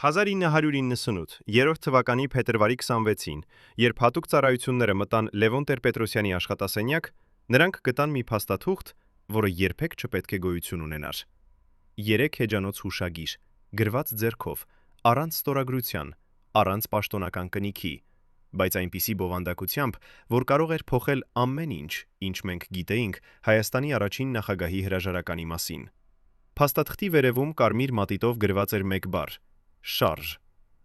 1998 երրորդ թվականի փետրվարի 26-ին, երբ հատուկ ծառայությունները մտան Լևոն Տեր-Պետրոսյանի աշխատասենյակ, նրանք գտան մի փաստաթուղթ, որը երբեք չպետք է գոյություն ունենար։ 3 էջանոց հուշագիր, գրված ձեռքով, առանց ստորագրության, առանց պաշտոնական կնիքի, բայց այնպիսի բովանդակությամբ, որ կարող էր փոխել ամեն ինչ, ինչ մենք գիտեինք Հայաստանի առաջին նախագահի հրաժարականի մասին։ Փաստաթղթի վերևում կարմիր մատիտով գրված էր մեկ բառ. շարժ։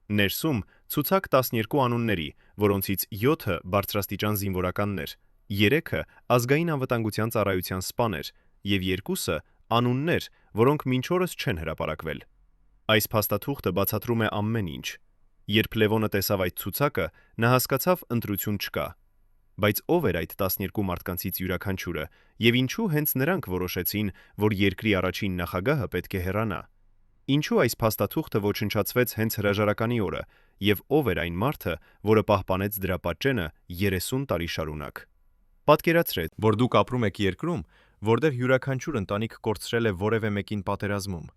Ներսում ցուցակ 12 անունների, որոնցից 7-ը բարձրաստիճան զինվորականներ, 3-ը ազգային անվտանգության ծառայության սպաներ և 2-ը անուններ, որոնք մինչ օրս չեն հրապարակվել։ Այս փաստաթուղթը բացատրում է ամեն ինչ։ Երբ Լևոնը տեսավ այդ ցուցակը, նա հասկացավ ընտրություն չկա։ Բայց ով էր այդ 12 մարդկանցից յուրաքանչյուրը, և ինչու հենց նրանք որոշեցին, որ երկրի առաջին նախագահը պետք է հեռանա։ Ինչու այս փաստաթուղթը ոչնչացվեց հենց հրաժարականի օրը, և ով էր այն մարդը, որը պահպանեց դրա պատճենը 30 տարի շարունակ։ Պատկերացրեք, որ դուք ապրում եք երկրում, որտեղ յուրաքանչյուր ընտանիք կորցրել է որևէ մեկին պատերազմում,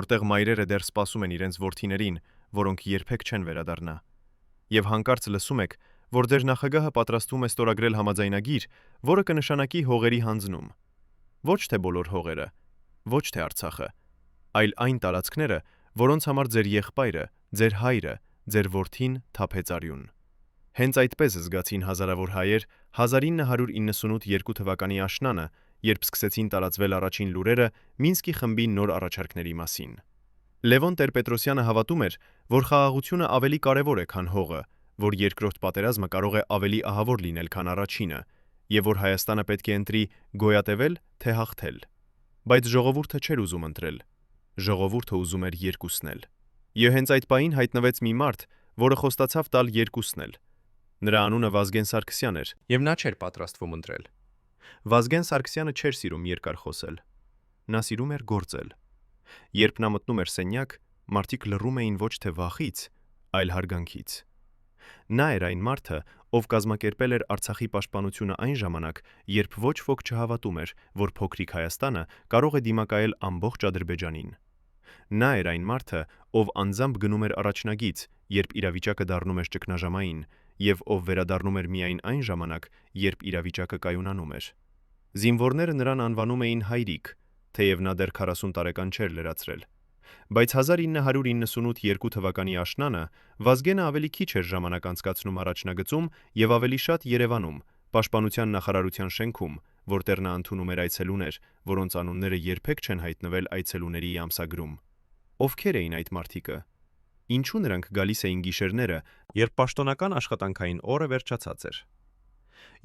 որտեղ մայրերը դեռ սպասում են իրենց որդիներին, որոնք երբեք չեն վերադառնա։ Եվ հանկարծ լսում եք, որ ձեր նախագահը պատրաստվում է ստորագրել համաձայնագիր, որը կնշանակի հողերի հանձնում։ Ոչ թե բոլոր հողերը, ոչ թե Արցախը, այլ այն տարածքները, որոնց համար ձեր եղբայրը, ձեր հայրը, ձեր որդին թափեց արյուն։ Հենց այդպես զգացին հազարավոր հայեր 1998 թվականի աշնանը, երբ սկսեցին տարածվել առաջին լուրերը Մինսկի խմբի նոր առաջարկների մասին։ Լևոն Տեր-Պետրոսյանը հավատում էր, որ խաղաղությունը ավելի կարևոր է, քան հողը, որ երկրորդ պատերազմը կարող է ավելի ահավոր լինել, քան առաջինը, և որ Հայաստանը պետք է ընտրի գոյատևել, թե հաղթել։ Բայց ժողովուրդը չէր ուզում ընտրել։ Ժողովուրդը ուզում էր երկուսն էլ։ Եվ հենց այդ պահին հայտնվեց մի մարդ, որը խոստացավ տալ երկուսն էլ։ Նրա անունը Վազգեն Սարգսյան էր, և նա չէր պատրաստվում ընտրել։ Վազգեն Սարգսյանը չէր սիրում երկար խոսել։ Նա սիրում էր գործել։ Երբ նա մտնում էր սենյակ, մարդիկ լռում էին ոչ թե վախից, այլ հարգանքից։ Նա էր այն մարդը, ով կազմակերպել էր Արցախի պաշտպանությունը այն ժամանակ, երբ ոչ ոք չհավատում էր, որ փոքրիկ Հայաստանը կարող է դիմակայել ամբողջ Ադրբեջանին։ Նա էր այն մարդը, ով անձամբ գնում էր առաջնագիծ, երբ իրավիճակը դառնում էր ճգնաժամային, և ով վերադառնում էր միայն այն ժամանակ, երբ իրավիճակը կայունանում էր։ Զինվորները նրան անվանում էին հայրիկ, թեև նա դեռ 40 տարեկան չէր լրացրել։ Բայց 1998 թվականի աշնանը Վազգենը ավելի քիչ էր ժամանակ անցկացնում առաջնագծում և ավելի շատ Երևանում, Պաշտպանության նախարարության շենքում, որտեղ նա ընդունում էր այցելուներ, որոնց անունները երբեք չեն հայտնվել այցելուների ամսագրում։ Ովքեր էին այդ մարդիկը։ Ինչու նրանք գալիս էին գիշերները, երբ պաշտոնական աշխատանքային օրը վերջացած էր։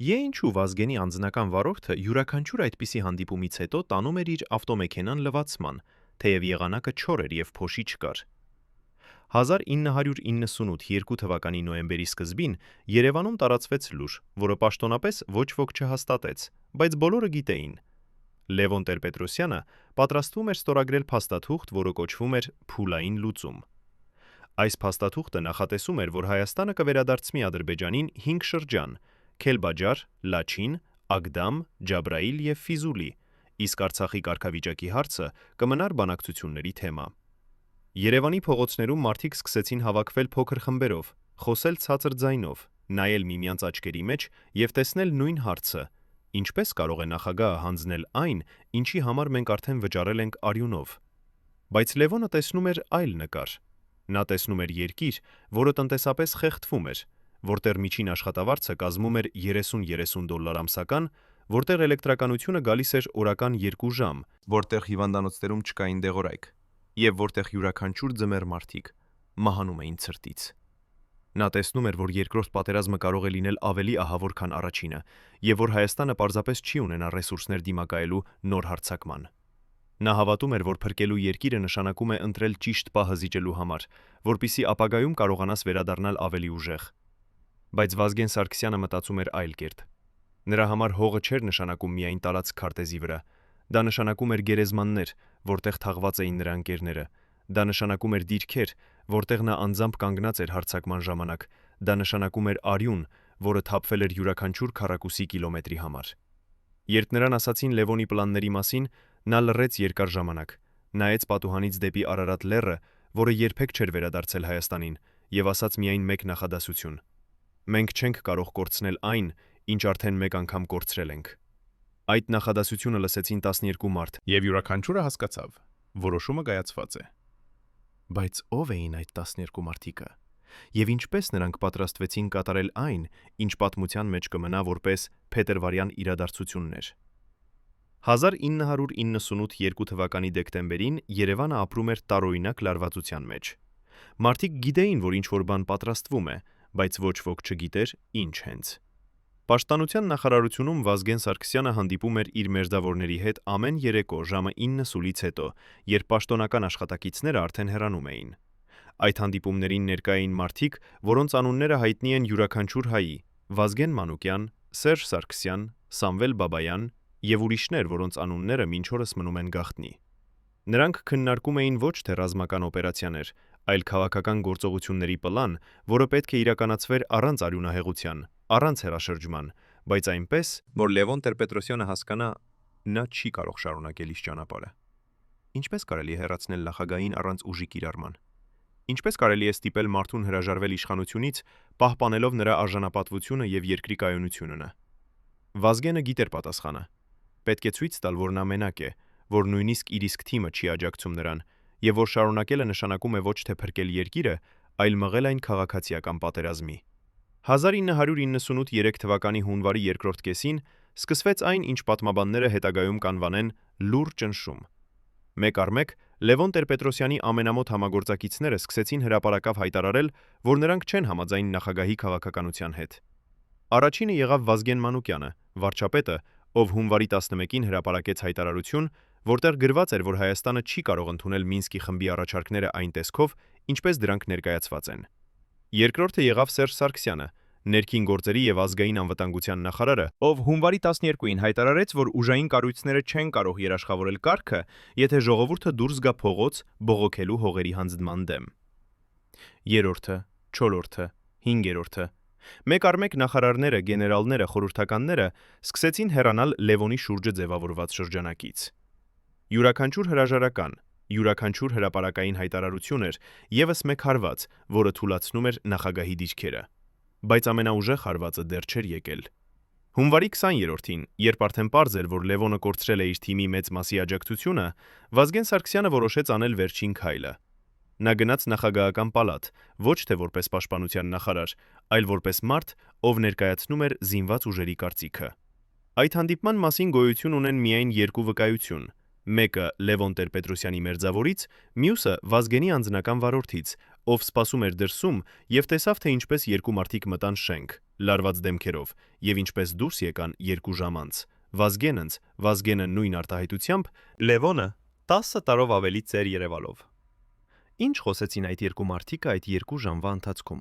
Ինչու Վազգենի անձնական վարորդը յուրաքանչյուր այդպիսի հանդիպումից հետո տանում էր իր ավտոմեքենան լվացման, թեև եղանակը չոր էր և փոշի չկար։ 1998 թվականի նոյեմբերի սկզբին Երևանում տարածվեց լուր, որը պաշտոնապես ոչ ոք չհաստատեց, բայց բոլորը գիտեին։ Լևոն Տեր-Պետրոսյանը պատրաստվում էր ստորագրել փաստաթուղթ, որը կոչվում էր «Փուլային լուծում»։ Այս փաստաթուղթը նախատեսում էր, որ Հայաստանը կվերադարձնի Ադրբեջանին 5 շրջան՝ Քելբաջար, Լաչին, Ագդամ, Ջաբրայիլ և Ֆիզուլի, իսկ Արցախի կարգավիճակի հարցը կմնար բանակցությունների թեմա։ Երևանի փողոցներում մարդիկ սկսեցին հավաքվել փոքր խմբերով, խոսել ցածր ձայնով, նայել միմյանց աչքերի մեջ և տեսնել նույն հարցը. ինչպես կարող է նախագահը հանձնել այն, ինչի համար մենք արդեն վճարել ենք արյունով։ Բայց Լևոնը տեսնում էր այլ նկար։ Նա տեսնում էր երկիր, որը տնտեսապես խեղդվում էր, որտեղ միջին աշխատավարձը կազմում էր $30 ամսական, որտեղ էլեկտրականությունը գալիս էր օրական 2 ժամ, որտեղ հիվանդանոցներում չկային դեղորայք, և որտեղ յուրաքանչյուր ձմեռ մարդիկ մահանում էին ցրտից։ Նա տեսնում էր, որ երկրորդ պատերազմը կարող է լինել ավելի ահավոր, քան առաջինը, և որ Հայաստանը պարզապես չի ունենա ռեսուրսներ դիմակայելու նոր հարձակման։ Նա հավատում էր, որ փրկելու երկիրը նշանակում է ընտրել ճիշտ պահը զիջելու համար, որպեսզի ապագայում կարողանաս վերադառնալ ավելի ուժեղ։ Բայց Վազգեն Սարգսյանը մտածում էր այլ կերպ։ Նրա համար հողը չէր նշանակում միայն տարածք քարտեզի վրա։ Դա նշանակում էր գերեզմաններ, որտեղ թաղված էին նրա ընկերները։ Դա նշանակում էր դիրքեր, որտեղ նա անձամբ կանգնած էր հարձակման ժամանակ։ Դա նշանակում էր արյուն, որը թափվել էր յուրաքանչյուր քառակուսի կիլոմետրի համար։ Երբ նրան ասացին Լևոնի պլանների մասին, նա լռեց երկար ժամանակ, նայեց պատուհանից դեպի Արարատ լեռը, որը երբեք չէր վերադարձել Հայաստանին, եւ ասաց միայն մեկ նախադասություն. «Մենք չենք կարող կորցնել այն, ինչ արդեն մեկ անգամ կորցրել ենք»։ Այդ նախադասությունը լսեցին 12 մարդ, Եվ յուրաքանչյուրը հասկացավ. որոշումը կայացված է։ բայց ով էին այդ 12 մարդիկը, եւ ինչպես նրանք պատրաստվեցին կատարել այն, ինչ պատմության մեջ կմնա որպես փետրվարյան իրադարձություններ։ 1998 թվականի դեկտեմբերին Երևանը ապրում էր տարօրինակ լարվածության մեջ։ Մարդիկ գիտեին, որ ինչ-որ բան պատրաստվում է, բայց ոչ ոք չգիտեր ինչ հենց։ Պաշտպանության նախարարությունում Վազգեն Սարգսյանը հանդիպում էր իր մերձավորների հետ ամեն երեկո ժամը 9:00-ից հետո, երբ պաշտոնական աշխատակիցները արդեն հեռանում էին։ Այդ հանդիպումներին ներկա էին մարդիկ, որոնց անունները հայտնի են յուրաքանչյուր հայի՝ Վազգեն Մանուկյան, Սերժ Սարգսյան, Սամվել Բաբայան եւ ուրիշներ, որոնց անունները մինչ օրս մնում են գաղտնի։ Նրանք քննարկում էին ոչ թե ռազմական օպերացիաներ, այլ քաղաքական գործողությունների պլան, որը պետք է իրականացվեր առանց արյունահեղության, առանց հեռաշրջման, բայց այնպես, որ Լևոն Տեր-Պետրոսյանը հասկանա, նա չի կարող շարունակել իր ճանապարհը։ Ինչպես կարելի է հեռացնել նախագահին առանց ուժի կիրառման։ Ինչպես կարելի է ստիպել մարդուն հրաժարվել իշխանությունից, պահպանելով նրա արժանապատվությունը եւ երկրի կայունությունը։ Վազգենը գիտեր պատասխանը։ Պետք է ցույց տալ, որ նա մենակ է, որ նույնիսկ իր իսկ թիմը չի աջակցում նրան, եւ որ շարունակելը նշանակում է ոչ թե փրկել երկիրը, այլ մղել այն քաղաքացիական պատերազմի։ 1998 թվականի հունվարի երկրորդ կեսին սկսվեց այն, ինչ պատմաբանները հետագայում կանվանեն լուռ ճնշում։ Մեկ առ մեկ Լևոն Տեր-Պետրոսյանի ամենամոտ համագործակիցները սկսեցին հրապարակավ հայտարարել, որ նրանք չեն համաձայն նախագահի քաղաքականության հետ։ Առաջինը եղավ Վազգեն Մանուկյանը, վարչապետը, ով հունվարի 11-ին հրապարակեց հայտարարություն, որտեղ գրված էր, որ Հայաստանը չի կարող ընդունել Մինսկի խմբի առաջարկները այն տեսքով, ինչպես դրանք ներկայացված են։ Երկրորդը եղավ Սերժ Սարգսյանը, ներքին գործերի եւ ազգային անվտանգության նախարարը, ով հունվարի 12-ին հայտարարեց, որ ուժային կառույցները չեն կարող երաշխավորել կարգը, եթե ժողովուրդը դուրս գա փողոց բողոքելու հողերի հանձնման դեմ։ Երրորդը, չորրորդը, հինգերորդը։ Մեկ առ մեկ նախարարները, գեներալները, խորհրդականները սկսեցին հեռանալ Լևոնի շուրջը ձևավորված շրջանակից։ Յուրաքանչյուր հրաժարական, յուրաքանչյուր հրապարակային հայտարարություն էր եւս մեկ հարված, որը թուլացնում էր նախագահի դիրքերը։ Բայց ամենաուժեղ հարվածը դեռ չէր եկել։ Հունվարի 20-րդին, երբ արդեն պարզ էր, որ Լևոնը կորցրել է իր թիմի մեծ մասի աջակցությունը, Վազգեն Սարգսյանը որոշեց անել վերջին քայլը։ Նա գնաց նախագահական պալատ, ոչ թե որպես պաշտպանության նախարար, այլ որպես մարդ, ով ներկայացնում էր զինված ուժերի կարծիքը։ Այդ հանդիպման մասին գոյություն ունեն միայն երկու վկայություն։ Մեկը Լևոն Տեր-Պետրոսյանի մերձավորից, մյուսը Վազգենի անձնական վարորդից, ով սպասում էր դրսում եւ տեսավ, թե ինչպես երկու մարդիկ մտան շենք, լարված դեմքերով, եւ ինչպես դուրս եկան 2 ժամ անց։ Վազգենը նույն արտահայտությամբ, Լևոնը 10 տարով ավելի ծեր Երևալով։ Ինչ խոսեցին այդ երկու մարդիկը այդ 2 ժամվա ընթացքում։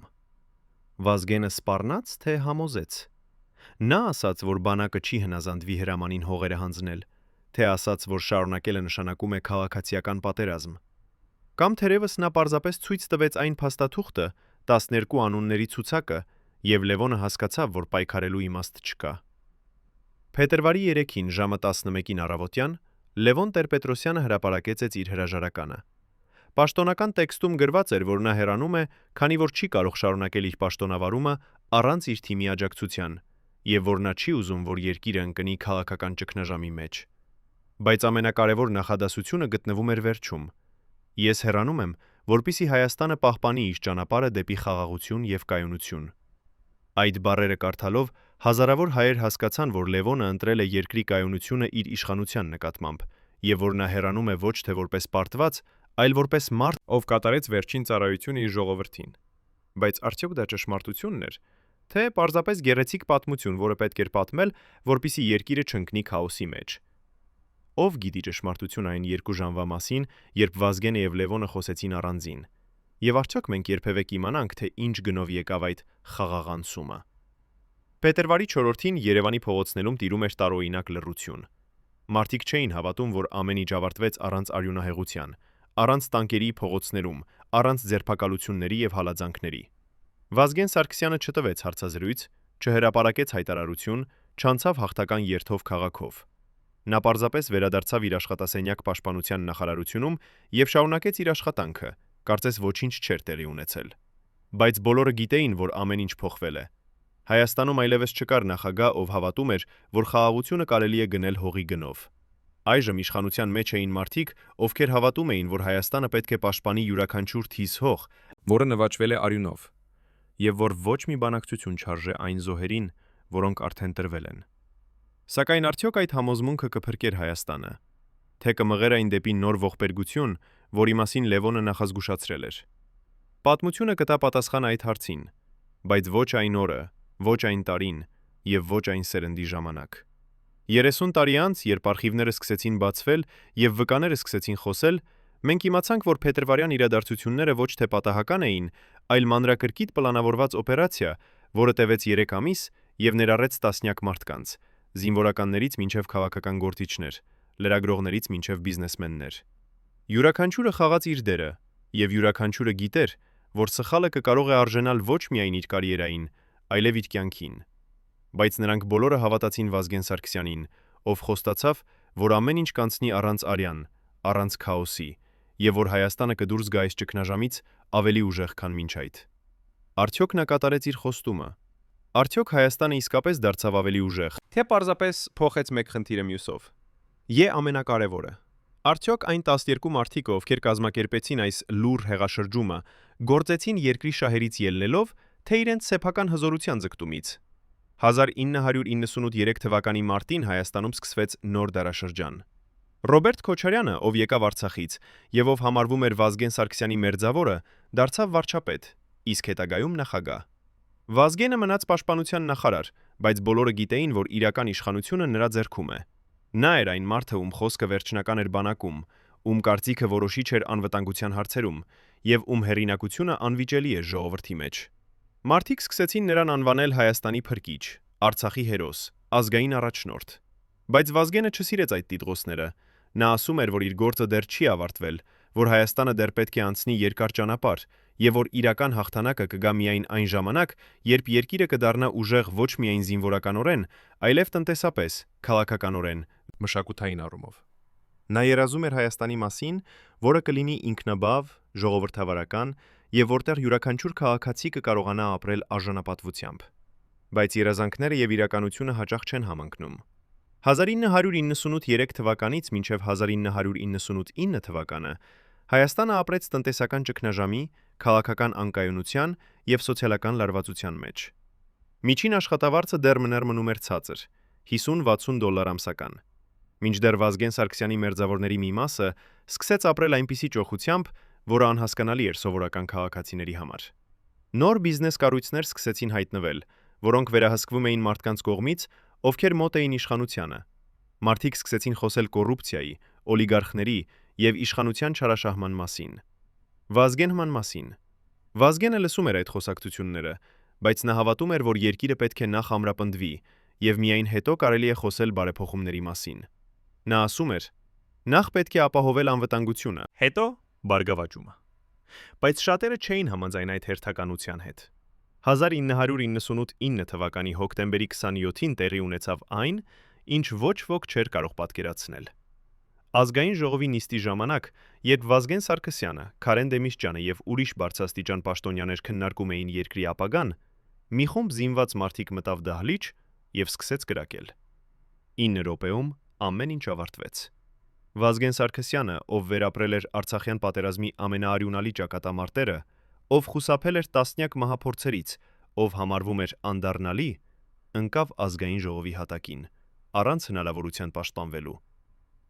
Վազգենը սպառնաց, թե համոզեց։ Նա ասաց, որ բանակը չի հնազանդվի հրամանին հողերը հանձնել, թե ասաց, որ շարունակելը նշանակում է քաղաքացիական պատերազմ։ Կամ թերևս նա պարզապես ցույց տվեց այն փաստաթուղթը, 12 անունների ցուցակը, եւ Լևոնը հասկացավ, որ պայքարելու իմաստ չկա։ Փետրվարի 3-ին ժամը 11-ին առավոտյան Լևոն Տեր-Պետրոսյանը հրապարակեց իր հրաժարականը։ Պաշտոնական տեքստում գրված էր, որ նա հեռանում է, քանի որ չի կարող շարունակել իր պաշտոնավարումը առանց իր թիմի աջակցության, եւ որ նա չի ուզում, որ երկիրը ընկնի քաղաքական ճգնաժամի մեջ։ Բայց ամենակարևոր նախադասությունը գտնվում էր վերջում։ Ես հեռանում եմ, որպեսզի Հայաստանը պահպանի իր ճանապարհը դեպի խաղաղություն եւ կայունություն։ Այդ բառերը կարդալով հազարավոր հայեր հասկացան, որ Լևոնը ընտրել է երկրի կայունությունը իր իշխանության նկատմամբ, եւ որ նա հեռանում է ոչ թե որպես պարտված, այլ որպես մարդ, ով կատարեց վերջին ծառայությունը իր ժողովրդին։ Բայց արդյոք դա ճշմարտությունն էր, թե պարզապես գեղեցիկ պատմություն, որը պետք էր պատմել, որպեսզի երկիրը չընկնի քաոսի մեջ։ Ով գիտի ճշմարտությունը այն 2 ժամվա մասին, երբ Վազգենը եւ Լևոնը խոսեցին առանձին։ Եվ արդյոք մենք երբևէ կիմանանք, թե ինչ գնով եկավ այդ խաղաղ անցումը։ Փետրվարի 4-ին Երևանի փողոցներում տիրում էր տարօրինակ լռություն։ Մարդիկ չէին հավատում, որ ամեն ինչ ավարտվեց առանց արյունահեղության, առանց տանկերի փողոցներում, առանց ձերբակալությունների եւ հալածանքների։ Վազգեն Սարգսյանը չտվեց հարցազրույց, չհրապարակեց հայտարարություն, չանցավ հաղթական երթով քաղաքով։ Նա պարզապես վերադարձավ իր աշխատասենյակ պաշտպանության նախարարությունում եւ շարունակեց իր աշխատանքը, կարծես ոչինչ չէր տեղի ունեցել։ Բայց բոլորը գիտեին, որ ամեն ինչ փոխվել է։ Հայաստանում այլևս չկար նախագահ, ով հավատում էր, որ խաղաղությունը կարելի է գնել հողի գնով։ Այժմ իշխանության մեջ էին մարդիկ, ովքեր հավատում էին, որ Հայաստանը պետք է պաշտպանի յուրաքանչյուր թիզ հող, որը նվաճվել է արյունով, եւ որ ոչ մի բանակցություն չարժե այն զոհերին, որոնք արդեն տրվել են։ Սակայն արդյոք այդ համոզմունքը կփրկեր Հայաստանը, թե կմղեր այն դեպի նոր ողբերգություն, որի մասին Լևոնը նախազգուշացրել էր։ Պատմությունը կտա պատասխան այդ հարցին, բայց ոչ այն օրը, ոչ այն տարին եւ ոչ այն սերնդի ժամանակ։ 30 տարի անց, երբ արխիվները սկսեցին բացվել եւ վկաները սկսեցին խոսել, մենք իմացանք, որ փետրվարյան իրադարձությունները ոչ թե պատահական էին, այլ մանրակրկիտ պլանավորված օպերացիա, որը տևեց 3 ամիս եւ ներառեց տասնյակ մարդկանց, զինվորականներից մինչև քաղաքական գործիչներ, լրագրողներից մինչև բիզնեսմեններ։ Յուրաքանչյուրը խաղաց իր դերը, եւ յուրաքանչյուրը գիտեր, որ սխալը կկարող է արժենալ ոչ միայն իր կարիերային, այլև իր կյանքին։ Բայց նրանք բոլորը հավատացին Վազգեն Սարգսյանին, ով խոստացավ, որ ամեն ինչ կանցնի առանց արյան, առանց քաոսի, եւ որ Հայաստանը կդուրս գա այս ճգնաժամից ավելի ուժեղ, քան մինչ այդ։ Արդյոք նա կատարեց իր խոստումը։ Արդյոք Հայաստանը իսկապես դարձավ ավելի ուժեղ, թե պարզապես փոխեց մեկ խնդիրը մյուսով։ Ամենակարևորը։ Արդյոք այն 12 մարդիկը, ովքեր կազմակերպեցին այս լուր հեղաշրջումը, գործեցին երկրի շահերից ելնելով, թե իրենց սեփական հզորության ձգտումից։ 1993 թվականի մարտին Հայաստանում սկսվեց նոր դարաշրջան։ Ռոբերտ Քոչարյանը, ով եկավ Արցախից եւ ով համարվում էր Վազգեն Սարգսյանի մերձավորը, դարձավ վարչապետ, իսկ հետագայում նախագահ։ Վազգենը մնաց պաշտպանության նախարար, բայց բոլորը գիտեին, որ իրական իշխանությունը նրա ձեռքում է։ Նա էր այն մարդը, ում խոսքը վերջնական էր բանակում, ում կարծիքը որոշիչ էր անվտանգության հարցերում եւ ում հեղինակությունը անվիճելի էր ժողովրդի մեջ։ Մարդիկ սկսեցին նրան անվանել Հայաստանի փրկիչ, Արցախի հերոս, ազգային առաջնորդ։ Բայց Վազգենը չսիրեց այդ տիտղոսները։ Նա ասում էր, որ իր գործը դեռ չի ավարտվել, որ Հայաստանը դեռ պետք է անցնի երկար ճանապարհ եւ որ իրական հաղթանակը կգա միայն այն ժամանակ, երբ երկիրը կդառնա ուժեղ ոչ միայն զինվորականորեն, այլև տնտեսապես, քաղաքականորեն, մշակութային առումով։ Նա երազում էր Հայաստանի մասին, որը կլինի ինքնաբավ, ժողովրդավարական եւ որտեղ յուրաքանչյուր քաղաքացի կկարողանա ապրել արժանապատվությամբ։ Բայց երազանքները եւ իրականությունը հաճախ չեն համընկնում։ 1998 թվականից մինչև 1999 թվականը Հայաստանը ապրեց տնտեսական ճգնաժամի, քաղաքական անկայունության եւ սոցիալական լարվածության մեջ։ Միջին աշխատավարձը դեռ մնում էր ցածր՝ $50-60 ամսական։ Մինչդեռ Վազգեն Սարգսյանի մերձավորների մի մասը սկսեց ապրել այնպիսի ճոխությամբ, որը անհասկանալի էր սովորական քաղաքացիների համար։ Նոր բիզնես կառույցներ սկսեցին հայտնվել, որոնք վերահսկվում էին մարդկանց կողմից, ովքեր մոտ էին իշխանությանը։ Մարդիկ սկսեցին խոսել կոռուպցիայի, օլիգարխների եւ իշխանության չարաշահման մասին։ Վազգենման մասին։ Վազգենը լսում էր այդ խոսակցությունները, բայց նա հավատում էր, որ երկիրը պետք է նախ ամրապնդվի եւ միայն հետո կարելի է խոսել բարեփոխումների մասին։ Նա ասում էր. նախ պետք է ապահովել անվտանգությունը, հետո բարգավաճումը։ Բայց շատերը չէին համաձայն այդ հերթականության հետ։ 1999 թվականի հոկտեմբերի 27-ին տեղի ունեցավ այն, ինչ ոչ ոք չէր կարող պատկերացնել։ Ազգային ժողովի նիստի ժամանակ, երբ Վազգեն Սարգսյանը, Քարեն Դեմիսճյանը եւ ուրիշ բարձրաստիճան պաշտոնյաներ քննարկում էին երկրի ապագան, մի խումբ զինված մարդիկ մտավ դահլիճ եւ սկսեց կրակել։ 9 րոպեում ամեն ինչ ավարտվեց։ Վազգեն Սարգսյանը, ով վերապրել էր Արցախյան պատերազմի ամենաարյունալի ճակատամարտերը, ով խուսափել էր տասնյակ մահափորձերից, ով համարվում էր անդառնալի, ընկավ ազգային ժողովի հատակին, առանց հնարավորության պաշտպանվելու։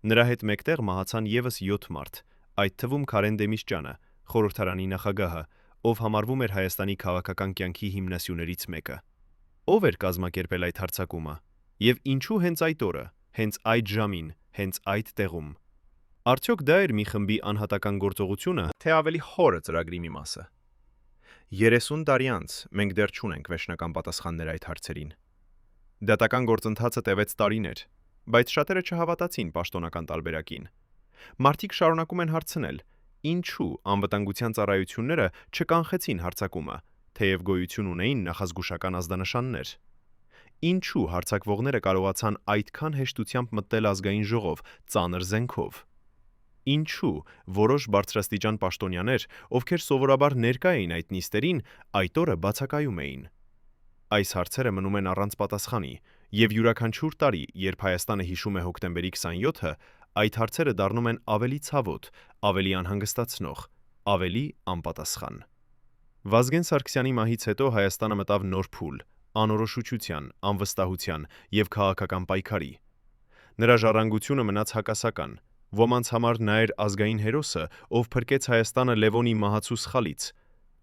Նրա հետ մեկտեղ մահացան եւս 7 մարդ, այդ թվում Քարեն Դեմիսճյանը, խորհրդարանի նախագահը, ով համարվում էր Հայաստանի քաղաքական կյանքի հիմնասյուներից մեկը։ Ով էր կազմակերպել այդ հարձակումը, եւ ինչու հենց այդ օրը, հենց այդ ժամին, հենց այդ տեղում։ Արդյոք դա էր մի խմբի անհատական գործողությունը, թե ավելի խորը ծրագրի մի մասը։ 30 տարի անց մենք դեռ չունենք վերջնական պատասխաններ այդ հարցերին։ Դատական գործընթացը տևեց տարիներ, բայց շատերը չհավատացին պաշտոնական տարբերակին։ Մարդիկ շարունակում են հարցնել. ինչու անվտանգության ծառայությունները չկանխեցին հարձակումը, թեև գոյություն ունեին նախազգուշական ազդանշաններ։ Ինչու հարձակվողները կարողացան այդքան հեշտությամբ մտնել ազգային ժողով, ծանր զենքով։ Ինչու որոշ բարձրաստիճան պաշտոնյաներ, ովքեր սովորաբար ներկա էին այդ նիստերին, այդ օրը բացակայում էին։ Այս հարցերը մնում են առանց պատասխանի, եւ յուրաքանչյուր տարի, երբ Հայաստանը հիշում է հոկտեմբերի 27-ը, այդ հարցերը դառնում են ավելի ցավոտ, ավելի անհանգստացնող, ավելի անպատասխան։ Վազգեն Սարգսյանի մահից հետո Հայաստանը մտավ նոր փուլ, անորոշության, անվստահության եւ քաղաքական պայքարի։ Նրա ժառանգությունը մնաց հակասական, ոմանց համար նա էր ազգային հերոսը, ով փրկեց Հայաստանը Լևոնի մահացու սխալից,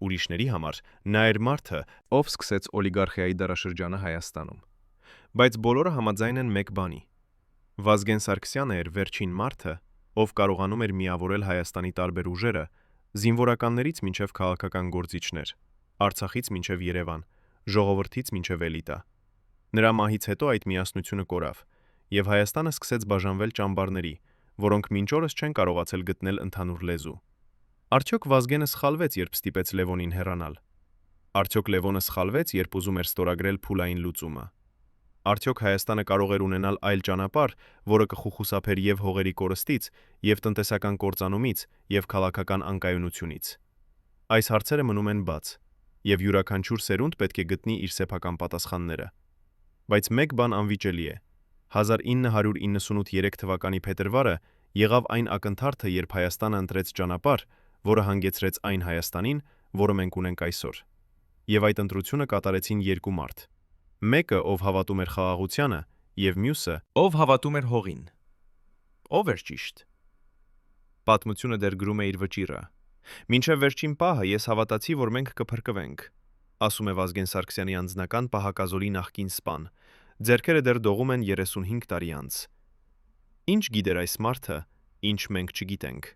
ուրիշների համար նա էր մարդը, ով սկսեց օլիգարխիայի դարաշրջանը Հայաստանում։ Բայց բոլորը համաձայն են մեկ բանի. Վազգեն Սարգսյանը էր վերջին մարդը, ով կարողանում էր միավորել Հայաստանի տարբեր ուժերը, զինվորականներից մինչև քաղաքական գործիչներ, Արցախից մինչև Երևան, ժողովրդից մինչև էլիտա։ Նրա մահից հետո այդ միասնությունը կորավ, եւ Հայաստանը սկսեց բաժանվել ճամբարների, որոնք մինչ օրս չեն կարողացել գտնել ընդհանուր լեզու։ Արդյոք Վազգենը սխալվեց, երբ ստիպեց Լևոնին հեռանալ։ Արդյոք Լևոնը սխալվեց, երբ ուզում էր ստորագրել փուլային լուծումը։ Արդյոք Հայաստանը կարող էր ունենալ այլ ճանապարհ, որը կխուխուսափեր եւ հողերի կորստից, եւ տնտեսական կործանումից, եւ քաղաքական անկայունությունից։ Այս հարցերը մնում են բաց, եւ յուրաքանչյուր սերունդ պետք է գտնի իր սեփական պատասխանները։ Բայց մեկ բան անվիճելի է. 1998-3 թվականի փետրվարը եղավ այն ակնթարթը, երբ Հայաստանը ընտրեց ճանապարհ, որը հանգեցրեց այն Հայաստանին, որը մենք ունենք այսօր։ Եվ այդ ընտրությունը կատարեցին երկու մարդ։ Մեկը, ով հավատում էր խաղաղությանը, եւ մյուսը, ով հավատում էր հողին։ Ով էր ճիշտ։ Պատմությունը դեռ գրում է իր վճիռը։ Մինչև վերջին պահը ես հավատացի, որ մենք կփրկվենք, ասում է Վազգեն Սարգսյանի անձնական պահակազորի նախկին սպան։ Ձեռքերը դեռ դողում են 35 տարի անց։ Ինչ գիտեր այս մարդը, ինչ մենք չգիտենք։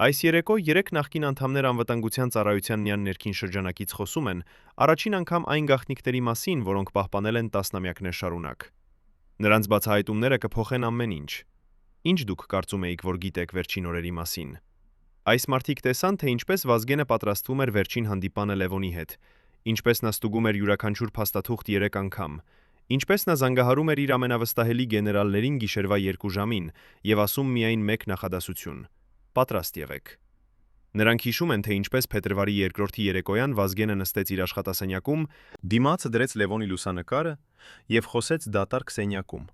Այս երեկո 3 նախկին անդամներ անվտանգության ծառայության միան ներքին շրջանակից խոսում են առաջին անգամ այն գաղտնիքների մասին, որոնք պահպանել են տասնամյակներ շարունակ։ Նրանց բացահայտումները կփոխեն ամեն ինչ։ Ինչ դուք կարծում էիք, որ գիտեք վերջին օրերի մասին։ Այս մարդիկ տեսան, թե ինչպես Վազգենը պատրաստվում էր վերջին հանդիպանը Լևոնի հետ, ինչպես նա ստուգում էր յուրաքանչյուր փաստաթուղթ 3 անգամ, ինչպես նա զանգահարում էր իր ամենավստահելի գեներալներին գիշերվա 2 ժամին եւ ասում միայն մեկ նախադասություն. պատրաստ եղեք։ Նրանք հիշում են, թե ինչպես փետրվարի 2-ի երեկոյան Վազգենը նստեց իր աշխատասենյակում, դիմացը դրեց Լևոնի լուսանկարը եւ խոսեց դատարկ սենյակում,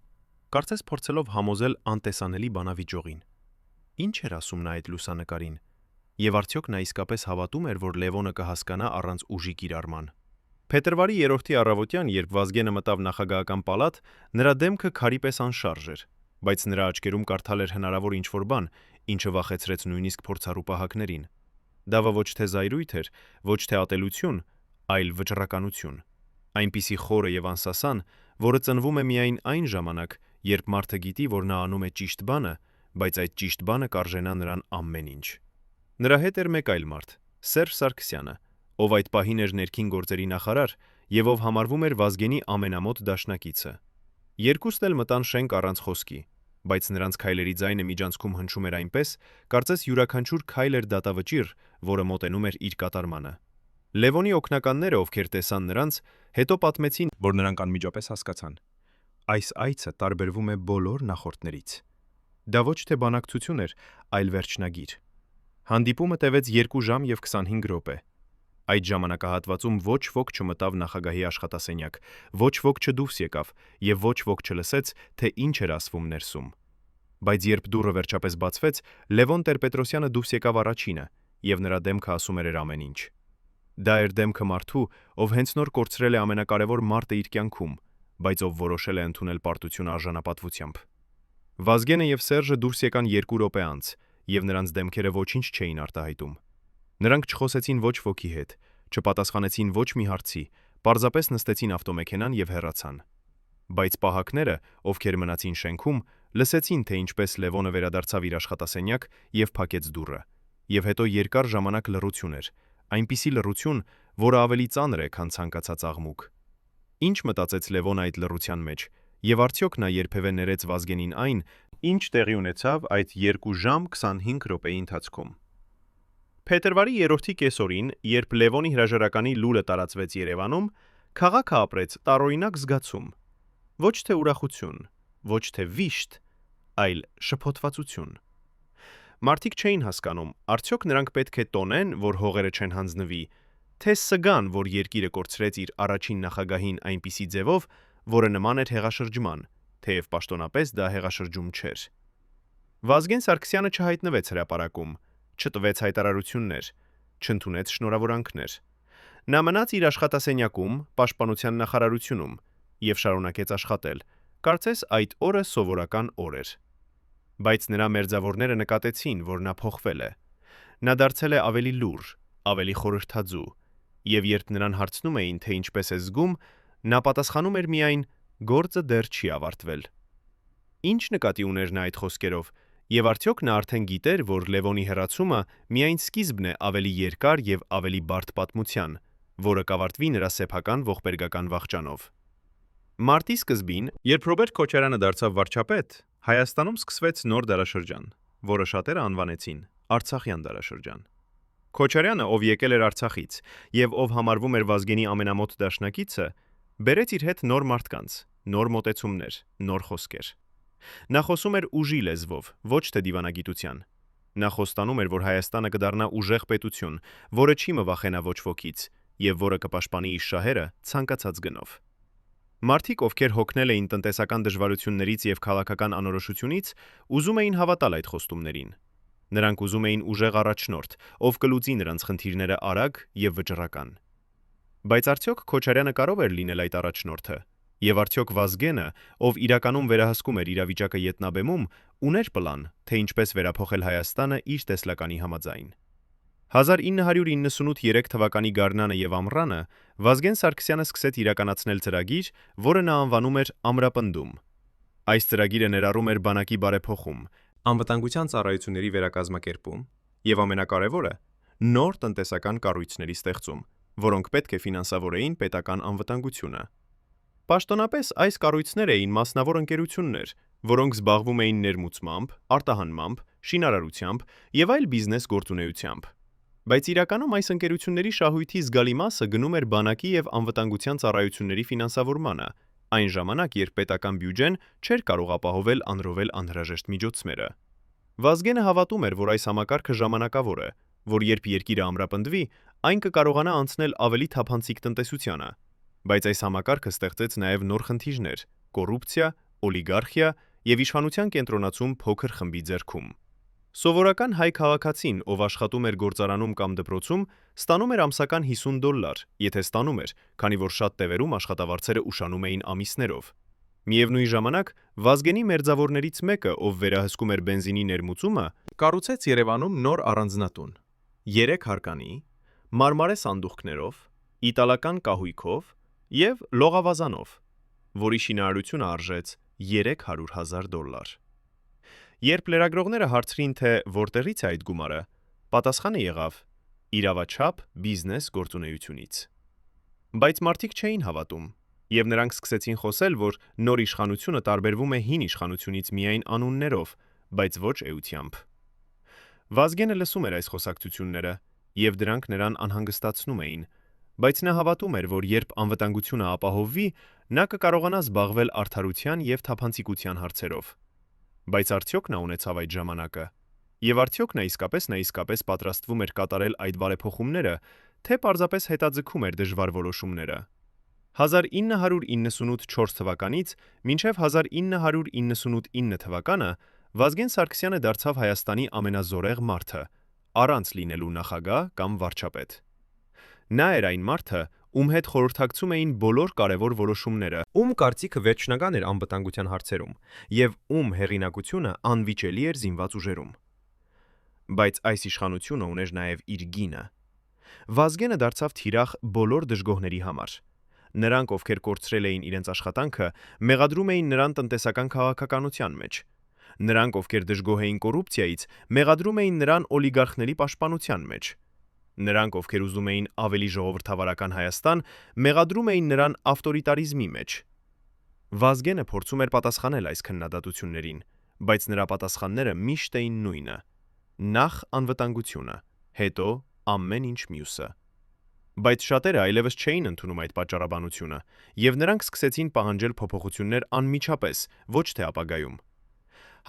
կարծես փորձելով համոզել անտեսանելի բանավիճողին։ Ինչ էր ասում նա այդ լուսանկարին, եւ արդյոք նա իսկապես հավատում էր, որ Լևոնը կհասկանա առանց ուժի կիրառման։ Փետրվարի 3-ի առավոտյան, երբ Վազգենը մտավ նախագահական պալատ, նրա դեմքը քարի պես անշարժ էր, բայց նրա աչքերում կարդալ էր հնարավոր ինչ-որ բան, ինչը վախեցրեց նույնիսկ փորձառու պահակներին։ Դա ոչ թե զայրույթ էր, ոչ թե ատելություն, այլ վճռականություն։ Այնպիսի խորը եւ անսասան, որը ծնվում է միայն այն ժամանակ, երբ մարդը գիտի, որ նա անում է ճիշտ բանը, բայց այդ ճիշտ բանը կարժենա նրան ամեն ինչ։ Նրա հետ էր մեկ այլ մարդ, Սերժ Սարգսյանը, ով այդ պահին էր ներքին գործերի նախարար եւ ով համարվում էր Վազգենի ամենամոտ դաշնակիցը։ Երկուսն էլ մտան շենք առանց խոսքի, բայց նրանց քայլերի ձայնը միջանցքում հնչում էր այնպես, կարծես յուրաքանչյուր քայլ էր դատավճիռ, որը մոտենում էր իր կատարմանը։ Լևոնի օգնականները, ովքեր տեսան նրանց, հետո պատմեցին, որ նրանք անմիջապես հասկացան. այս այցը տարբերվում է բոլոր նախորդներից։ Դա ոչ թե բանակցություն էր, այլ վերջնագիր։ Հանդիպումը տևեց 2 ժամ եւ 25 րոպե։ Այդ ժամանակահատվածում ոչ ոք չմտավ նախագահի աշխատասենյակ, ոչ ոք չդուրս եկավ եւ ոչ ոք չլսեց, թե ինչ էր ասվում ներսում։ Բայց երբ դուռը վերջապես բացվեց, Լևոն Տեր-Պետրոսյանը դուրս եկավ առաջինը եւ նրա դեմքը ասում էր ամեն ինչ։ Դա էր դեմքը մարդու, ով հենց նոր կորցրել է ամենակարևոր մարտը իր կյանքում, բայց ով որոշել է ընդունել պարտությունը արժանապատվությամբ։ Վազգենը եւ Սերժը դուրս եկան 2 րոպե անց եւ նրանց դեմքերը ոչինչ չէին արտահայտում։ Նրանք չխոսեցին ոչ ոքի հետ, չպատասխանեցին ոչ մի հարցի, պարզապես նստեցին ավտոմեքենան եւ հեռացան։ Բայց պահակները, ովքեր մնացին շենքում, լսեցին, թե ինչպես Լևոնը վերադարձավ իր աշխատասենյակ եւ փակեց դուռը։ Եվ հետո երկար ժամանակ լռություն էր, այնպիսի լռություն, որը ավելի ծանր է, քան ցանկացած աղմուկ։ Ինչ մտածեց Լևոնը այդ լռության մեջ, եւ արդյոք նա երբևէ ներեց Վազգենին այն, ինչ տեղի ունեցավ այդ 2 ժամ 25 րոպեի ընթացքում։ Փետրվարի 3-ի կեսօրին, երբ Լևոնի հրաժարականի լուրը տարածվեց Երևանում, քաղաքը ապրեց տարօրինակ զգացում։ Ոչ թե ուրախություն, ոչ թե վիշտ, այլ շփոթվածություն։ Մարդիկ չէին հասկանում, արդյոք նրանք պետք է տոնեն, որ հողերը չեն հանձնվի, թե սգան, որ երկիրը կորցրեց իր առաջին նախագահին այնպիսի ձևով, որը նման էր հեղաշրջման, թեև պաշտոնապես դա հեղաշրջում չէր։ Վազգեն Սարգսյանը չհայտնվեց հրապարակում, չտվեց հայտարարություններ, չընդունեց շնորհավորանքներ։ Նա մնաց իր աշխատասենյակում, պաշտպանության նախարարությունում եւ շարունակեց աշխատել։ Կարծես այդ օրը սովորական օր էր։ Բայց նրա մերձավորները նկատեցին, որ նա փոխվել է։ Նա դարձել է ավելի լուռ, ավելի խորհրդածու, եւ երբ նրան հարցնում էին, թե ինչպես է զգում, նա պատասխանում էր միայն «Գործը դեռ չի ավարտվել»։ Ինչ նկատի ուներ նա այդ խոսքերով, եւ արդյոք նա արդեն գիտեր, որ Լևոնի հեռացումը միայն սկիզբն է ավելի երկար եւ ավելի բարդ պատմության, որը կավարտվի նրա սեփական ողբերգական վախճանով։ Մարտի սկզբին, երբ Ռոբերտ Քոչարյանը դարձավ վարչապետ, Հայաստանում սկսվեց նոր դարաշրջան, որը շատերը անվանեցին Արցախյան դարաշրջան։ Քոչարյանը, ով եկել էր Արցախից եւ ով համարվում էր Վազգենի ամենամոտ դաշնակիցը, բերեց իր հետ նոր մարդկանց, նոր մոտեցումներ, նոր խոսքեր։ Նա խոսում էր ուժի լեզվով, ոչ թե դիվանագիտության։ Նա խոստանում էր, որ Հայաստանը կդառնա ուժեղ պետություն, որը չի մվախենա ոչ ոքից եւ որը կպաշտպանի իր շահերը ցանկացած գնով։ Մարդիկ, ովքեր հոգնել էին տնտեսական դժվարություններից եւ քաղաքական անորոշությունից, ուզում էին հավատալ այդ խոստումներին։ Նրանք ուզում էին ուժեղ առաջնորդ, ով կլուծի նրանց խնդիրները արագ եւ վճռական։ Բայց արդյոք Քոչարյանը կարող էր լինել այդ առաջնորդը, եւ արդյոք Վազգենը, ով իրականում վերահսկում էր իրավիճակը յետնաբեմում, ուներ պլան, թե ինչպես վերափոխել Հայաստանը իր տեսլականի համաձայն։ 1998-3 թվականի գարնանը եւ ամռանը Վազգեն Սարգսյանը սկսեց իրականացնել ծրագիր, որը նա անվանում էր Ամրապնդում։ Այս ծրագիրը ներառում էր բանակի բարեփոխում, անվտանգության ծառայությունների վերակազմակերպում եւ ամենակարևորը՝ նոր տնտեսական կառույցների ստեղծում, որոնք պետք է ֆինանսավորեին պետական անվտանգությունը։ Պաշտոնապես այս կառույցներ էին մասնավոր ընկերություններ, որոնք զբաղվում էին ներմուծմամբ, արտահանմամբ, շինարարությամբ եւ այլ բիզնես գործունեությամբ։ Բայց իրականում այս ընկերությունների շահույթի զգալի մասը գնում էր բանակի եւ անվտանգության ծառայությունների ֆինանսավորմանը, այն ժամանակ, երբ պետական բյուջեն չէր կարող ապահովել անրովել անհրաժեշտ միջոցները։ Վազգենը հավատում էր, որ այս համակարգը ժամանակավոր է, որ երբ երկիրը ամրապնդվի, այն կկարողանա անցնել ավելի թափանցիկ տնտեսությանը։ Բայց այս համակարգը ստեղծեց նաև նոր խնդիրներ՝ կոռուպցիա, օլիգարխիա եւ իշխանության կենտրոնացում փոքր խմբի ձեռքում։ Սովորական հայ քաղաքացին, ով աշխատում էր գործարանում կամ դպրոցում, ստանում էր ամսական $50, եթե ստանում էր, քանի որ շատ տևերում աշխատավարձերը ուշանում էին ամիսներով։ Միևնույն ժամանակ, Վազգենի մերձավորներից մեկը, ով վերահսկում էր բենզինի ներմուծումը, կառուցեց Երևանում նոր առանձնատուն՝ 3 հարկանի, մարմարե սանդուղքներով, իտալական կահույքով եւ լողավազանով, որի շինարարությունը արժեց $300,000։ Երբ լրագրողները հարցրին, թե որտեղից է այդ գումարը, պատասխանը եղավ՝ իրավաչափ բիզնես գործունեությունից։ Բայց մարդիկ չէին հավատում, եւ նրանք սկսեցին խոսել, որ նոր իշխանությունը տարբերվում է հին իշխանությունից միայն անուններով, բայց ոչ էությամբ։ Վազգենը լսում էր այս խոսակցությունները, եւ դրանք նրան անհանգստացնում էին, բայց նա հավատում էր, որ երբ անվտանգությունը ապահովվի, նա կկարողանա զբաղվել արդարության եւ թափանցիկության հարցերով։ Բայց արդյոք նա ունեցավ այդ ժամանակը, եւ արդյոք նա իսկապես պատրաստվում էր կատարել այդ բարեփոխումները, թե պարզապես հետաձգում էր դժվար որոշումները։ 1998-4 թվականից մինչև 1999 թվականը Վազգեն Սարգսյանը դարձավ Հայաստանի ամենազորեղ մարդը, առանց լինելու նախագահ կամ վարչապետ։ Նա էր այն մարդը, ում հետ խորհրդակցում էին բոլոր կարևոր որոշումները, ում կարծիքը վերջնական էր անվտանգության հարցերում, եւ ում հեղինակությունը անվիճելի էր զինված ուժերում։ Բայց այս իշխանությունը ուներ նաև իր գինը։ Վազգենը դարձավ թիրախ բոլոր դժգոհների համար։ Նրանք, ովքեր կորցրել էին իրենց աշխատանքը, մեղադրում էին նրան տնտեսական քաղաքականության մեջ։ Նրանք, ովքեր դժգոհ էին կոռուպցիայից, մեղադրում էին նրան օլիգարխների պաշտպանության մեջ։ Նրանք, ովքեր ուզում էին ավելի ժողովրդավարական Հայաստան, մեղադրում էին նրան ավտորիտարիզմի մեջ։ Վազգենը փորձում էր պատասխանել այս քննադատություններին, բայց նրա պատասխանները միշտ էին նույնը. նախ անվտանգությունը, հետո ամեն ինչ մյուսը։ Բայց շատերը այլևս չէին ընդունում այդ պատճառաբանությունը, եւ նրանք սկսեցին պահանջել փոփոխություններ անմիջապես, ոչ թե ապագայում։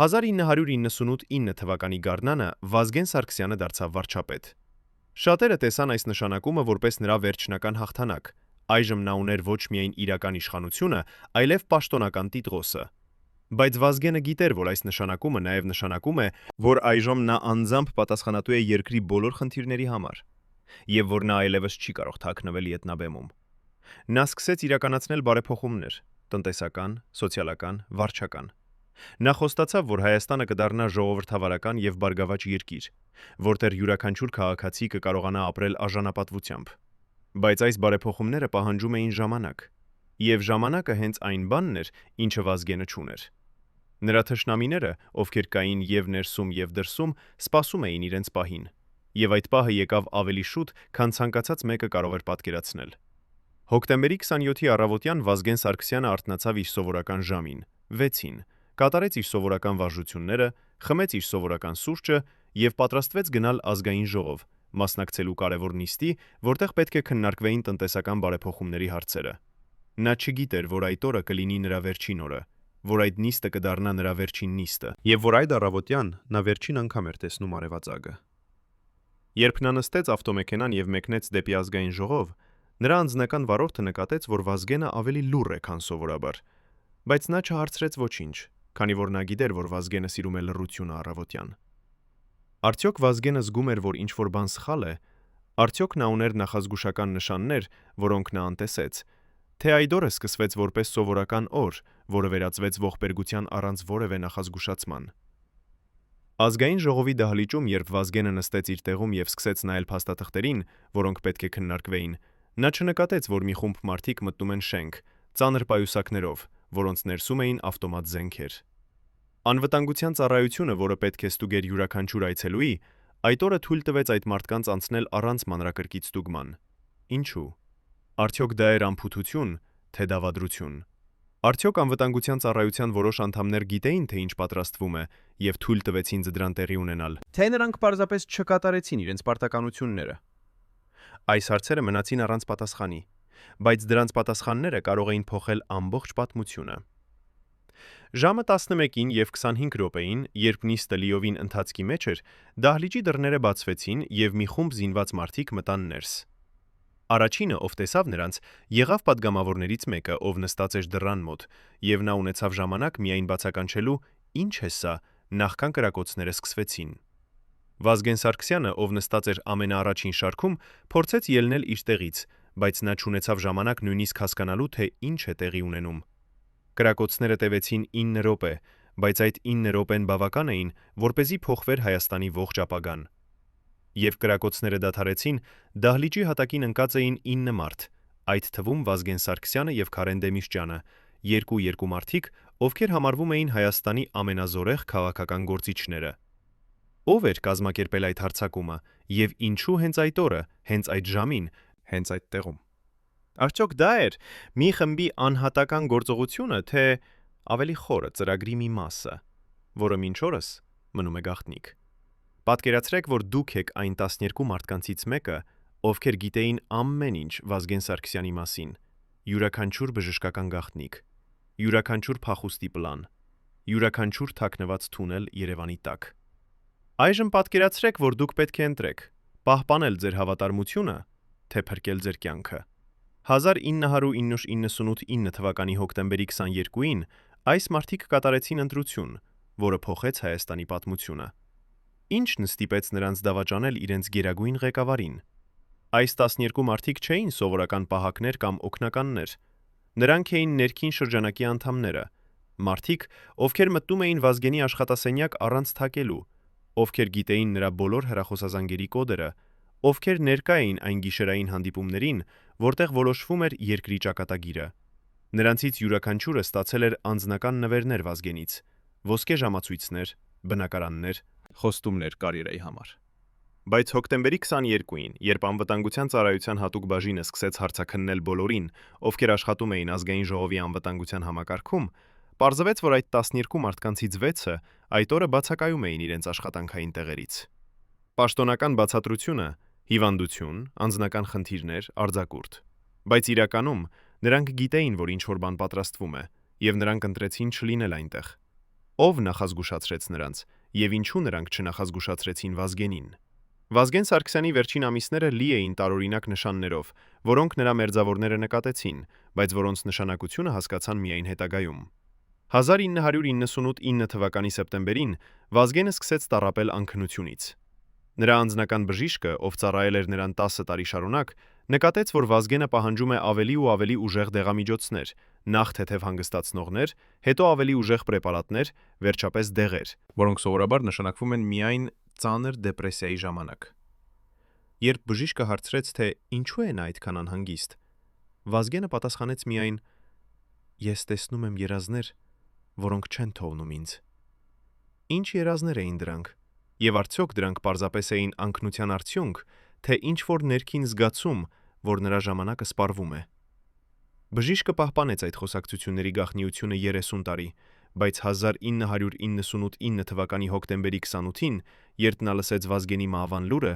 1998 թվականի գարնանը Վազգեն Սարգսյանը դարձավ վարչապետ։ Շատերը տեսան այս նշանակումը որպես նրա վերջնական հաղթանակ։ Այժմ նա ուներ ոչ միայն իրական իշխանությունը, այլև պաշտոնական տիտղոսը։ Բայց Վազգենը գիտեր, որ այս նշանակումը նաև նշանակում է, որ այժմ նա անձամբ պատասխանատու է երկրի բոլոր խնդիրների համար, եւ որ նա այլևս չի կարող թաքնվել ետնաբեմում։ Նա սկսեց իրականացնել բարեփոխումներ՝ տնտեսական, սոցիալական, վարչական։ Նա խոստացավ, որ Հայաստանը կդառնա ժողովրդավարական եւ բարգավաճ երկիր, որտեղ յուրաքանչյուր քաղաքացի կկարողանա ապրել արժանապատվությամբ։ Բայց այս բարեփոխումները պահանջում էին ժամանակ, եւ ժամանակը հենց այն բանն էր, ինչը Վազգենը չուներ։ Նրա թշնամիները, ովքեր կային եւ ներսում եւ դրսում, սպասում էին իրենց պահին, եւ այդ պահը եկավ ավելի շուտ, քան ցանկացած մեկը կարող էր պատկերացնել։ Հոկտեմբերի 27-ի առավոտյան Վազգեն Սարգսյանը արթնացավ իր սովորական ժամին, 6-ին, կատարեց իր սովորական վարժությունները, խմեց իր սովորական սուրճը եւ պատրաստվեց գնալ ազգային ժողով, մասնակցելու կարևոր նիստի, որտեղ պետք է քննարկվեին տնտեսական բարեփոխումների հարցերը։ Նա չգիտեր, որ այդ օրը կլինի նրա վերջին օրը, որ այդ նիստը կդառնա նրա վերջին նիստը, Եվ որ այդ առավոտյան նա վերջին անգամ էր տեսնում արևածագը։ Երբ նա նստեց ավտոմեքենան եւ մեկնեց դեպի ազգային ժողով, նրա անձնական վարորդը նկատեց, որ Վազգենը ավելի լուռ է, քան սովորաբար, բայց նա չհարցրեց ոչինչ, քանի որ նա գիտեր, որ Վազգենը սիրում է լռությունը առավոտյան։ Արդյոք Վազգենը զգում էր, որ ինչ-որ բան սխալ է, արդյոք նա ուներ նախազգուշական նշաններ, որոնք նա անտեսեց, թե այդ օրը սկսվեց որպես սովորական օր, որը վերածվեց ողբերգության առանց որևէ նախազգուշացման։ Ազգային ժողովի դահլիճում, երբ Վազգենը նստեց իր տեղում եւ սկսեց նայել փաստաթղթերին, որոնք պետք է քննարկվեին, նա չնկատեց, որ մի խումբ մարդիկ մտնում են շենք, ծանր պայուսակներով, որոնց ներսում էին ավտոմատ զենքեր։ Անվտանգության ծառայությունը, որը պետք է ստուգեր յուրաքանչյուր այցելուի, այդ օրը թույլ տվեց այդ մարդկանց անցնել առանց մանրակրկիտ ստուգման։ Ինչու՞։ Արդյոք դա էր անփութություն, թե դավադրություն։ Արդյոք անվտանգության ծառայության որոշ անդամներ գիտեին, թե ինչ պատրաստվում է, եւ թույլ տվեցին ձդրան տեղի ունենալ, թե նրանք պարզապես չկատարեցին իրենց պարտականությունները։ Այս հարցերը մնացին առանց պատասխանի, բայց դրանց պատասխանները կարող էին փոխել ամբողջ պատմությունը։ Ժամը 11-ին եւ 25 րոպեին, երբ նիստը լիովին ընթացքի մեջ էր, դահլիճի դռները բացվեցին եւ մի խումբ զինված մարդիկ մտան ներս։ Առաջինը, ով տեսավ նրանց, եղավ падգամավորներից մեկը, ով նստած էր դռան մոտ, եւ նա ունեցավ ժամանակ միայն բացականչելու. «Ինչ է սա», նախքան կրակոցները սկսվեցին։ Վազգեն Սարգսյանը, ով նստած էր ամենաառաջին շարքում, փորձեց ելնել իր տեղից, բայց նա չունեցավ ժամանակ նույնիսկ հասկանալու, թե ինչ է տեղի ունենում։ Կրակոցները տևեցին 9 րոպե, բայց այդ 9 րոպեն բավական էին, որպեսզի փոխվեր Հայաստանի ողջ ապագան։ Եվ կրակոցները դադարեցին, դահլիճի հատակին ընկած էին 9 մարդ, այդ թվում Վազգեն Սարգսյանը եւ Քարեն Դեմիրճյանը, երկու մարդիկ, ովքեր համարվում էին Հայաստանի ամենազորեղ քաղաքական գործիչները։ Ո՞վ էր կազմակերպել այդ հարձակումը եւ ինչու հենց այդ օրը, հենց այդ ժամին, հենց այդ տեղում։ Արդյոք դա էր մի խմբի անհատական գործողությունը, թե ավելի խորը ծրագրի մի մասը, որը մինչ օրս մնում է գաղտնիք։ Պատկերացրեք, որ դուք եք այն 12 մարդկանցից մեկը, ովքեր գիտեին ամեն ինչ Վազգեն Սարգսյանի մասին, յուրաքանչյուր բժշկական գաղտնիք, յուրաքանչյուր փախուստի պլան, յուրաքանչյուր թաքնված թունել Երևանի տակ։ Այժմ պատկերացրեք, որ դուք պետք է ընտրեք՝ պահպանել ձեր հավատարմությունը, թե փրկել ձեր կյանքը։ 1998 թվականի հոկտեմբերի 22-ին այս մարդիկ կատարեցին ընտրություն, որը փոխեց Հայաստանի պատմությունը։ Ինչն ստիպեց նրանց դավաճանել իրենց գերագույն ղեկավարին։ Այս 12 մարդիկ չէին սովորական պահակներ կամ օգնականներ։ Նրանք էին ներքին շրջանակի անդամները, մարդիկ, ովքեր մտնում էին Վազգենի աշխատասենյակ առանց թակելու, ովքեր գիտեին նրա բոլոր հեռախոսազանգերի կոդերը, ովքեր ներկա էին այն գիշերային հանդիպումներին, որտեղ որոշվում էր երկրի ճակատագիրը։ Նրանցից յուրաքանչյուրը ստացել էր անձնական նվերներ Վազգենից, ոսկե ժամացույցներ, բնակարաններ, խոստումներ կարիերայի համար։ Բայց հոկտեմբերի 22-ին, երբ անվտանգության ծառայության հատուկ բաժինը սկսեց հարցաքննել բոլորին, ովքեր աշխատում էին ազգային ժողովի անվտանգության համակարգում, պարզվեց, որ այդ 12 մարդկանցից 6-ը այդ օրը բացակայում էին իրենց աշխատանքային տեղերից։ Պաշտոնական բացատրությունը՝ հիվանդություն, անձնական խնդիրներ, արձակուրդ։ Բայց իրականում նրանք գիտեին, որ ինչ-որ բան պատրաստվում է, եւ նրանք ընտրեցին չլինել այնտեղ։ Ով նախազգուշացրեց նրանց, եւ ինչու նրանք չնախազգուշացրեցին Վազգենին։ Վազգեն Սարգսյանի վերջին ամիսները լի էին տարօրինակ նշաններով, որոնք նրա մերձավորները նկատեցին, բայց որոնց նշանակությունը հասկացան միայն հետագայում։ 1999 թվականի սեպտեմբերին Վազգենը սկսեց տառապել անքնությունից։ Նրա անձնական բժիշկը, ով ծառայել էր նրան 10 տարի շարունակ, նկատեց, որ Վազգենը պահանջում է ավելի ու ավելի ուժեղ դեղամիջոցներ, նախ թեթև հանգստացնողներ, հետո ավելի ուժեղ պրեպարատներ, վերջապես դեղեր, որոնք սովորաբար նշանակվում են միայն ծանր դեպրեսիայի ժամանակ։ Երբ բժիշկը հարցրեց, թե ինչու է նա այդքան անհանգիստ, Վազգենը պատասխանեց միայն. «Ես տեսնում եմ երազներ, որոնք չեն թողնում ինձ»։ Ինչ երազներ էին դրանք, եւ արդյոք դրանք պարզապես էին անքնության արդյունք, թե ինչ-որ ներքին զգացում, որ նրա ժամանակը սպառվում է։ Բժիշկը պահպանեց այդ խոսակցությունների գաղտնիությունը 30 տարի, բայց 1999 թվականի հոկտեմբերի 28-ին, երբ նա լսեց Վազգենի մահվան լուրը,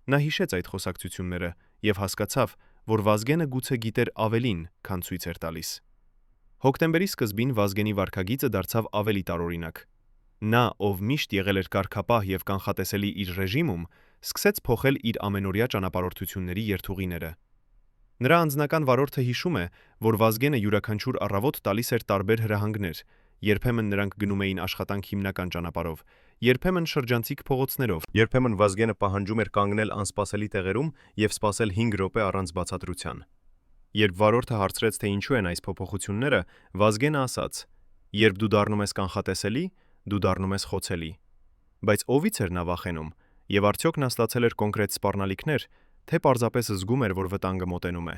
նա հիշեց այդ խոսակցությունները եւ հասկացավ, որ Վազգենը գուցե գիտեր ավելին, քան ցույց էր տալիս։ Հոկտեմբերի սկզբին Վազգենի վարքագիծը դարձավ ավելի տարօրինակ։ Նա, ով միշտ եղել էր կարգապահ եւ կանխատեսելի իր ռեժիմում, սկսեց փոխել իր ամենօրյա ճանապարհորդությունների երթուղիները։ Նրա անձնական վարորդը հիշում է, որ Վազգենը յուրաքանչյուր առավոտ տալիս էր տարբեր հրահանգներ, երբեմն նրանք գնում էին աշխատանք հիմնական ճանապարհով, երբեմն շրջանցիկ փողոցներով, երբեմն Վազգենը պահանջում էր կանգնել անսպասելի տեղերում եւ սպասել 5 րոպե առանց բացատրության։ Երբ վարորդը հարցրեց, թե ինչու են այս փոփոխությունները, Վազգենը ասաց. «Երբ դու դառնում ես կանխատեսելի, դու դառնում ես խոցելի»։ Բայց ովից էր նա վախենում, եւ արդյոք նա ստացել էր կոնկրետ սպառնալիքներ, թե պարզապես զգում էր, որ վտանգը մոտենում է։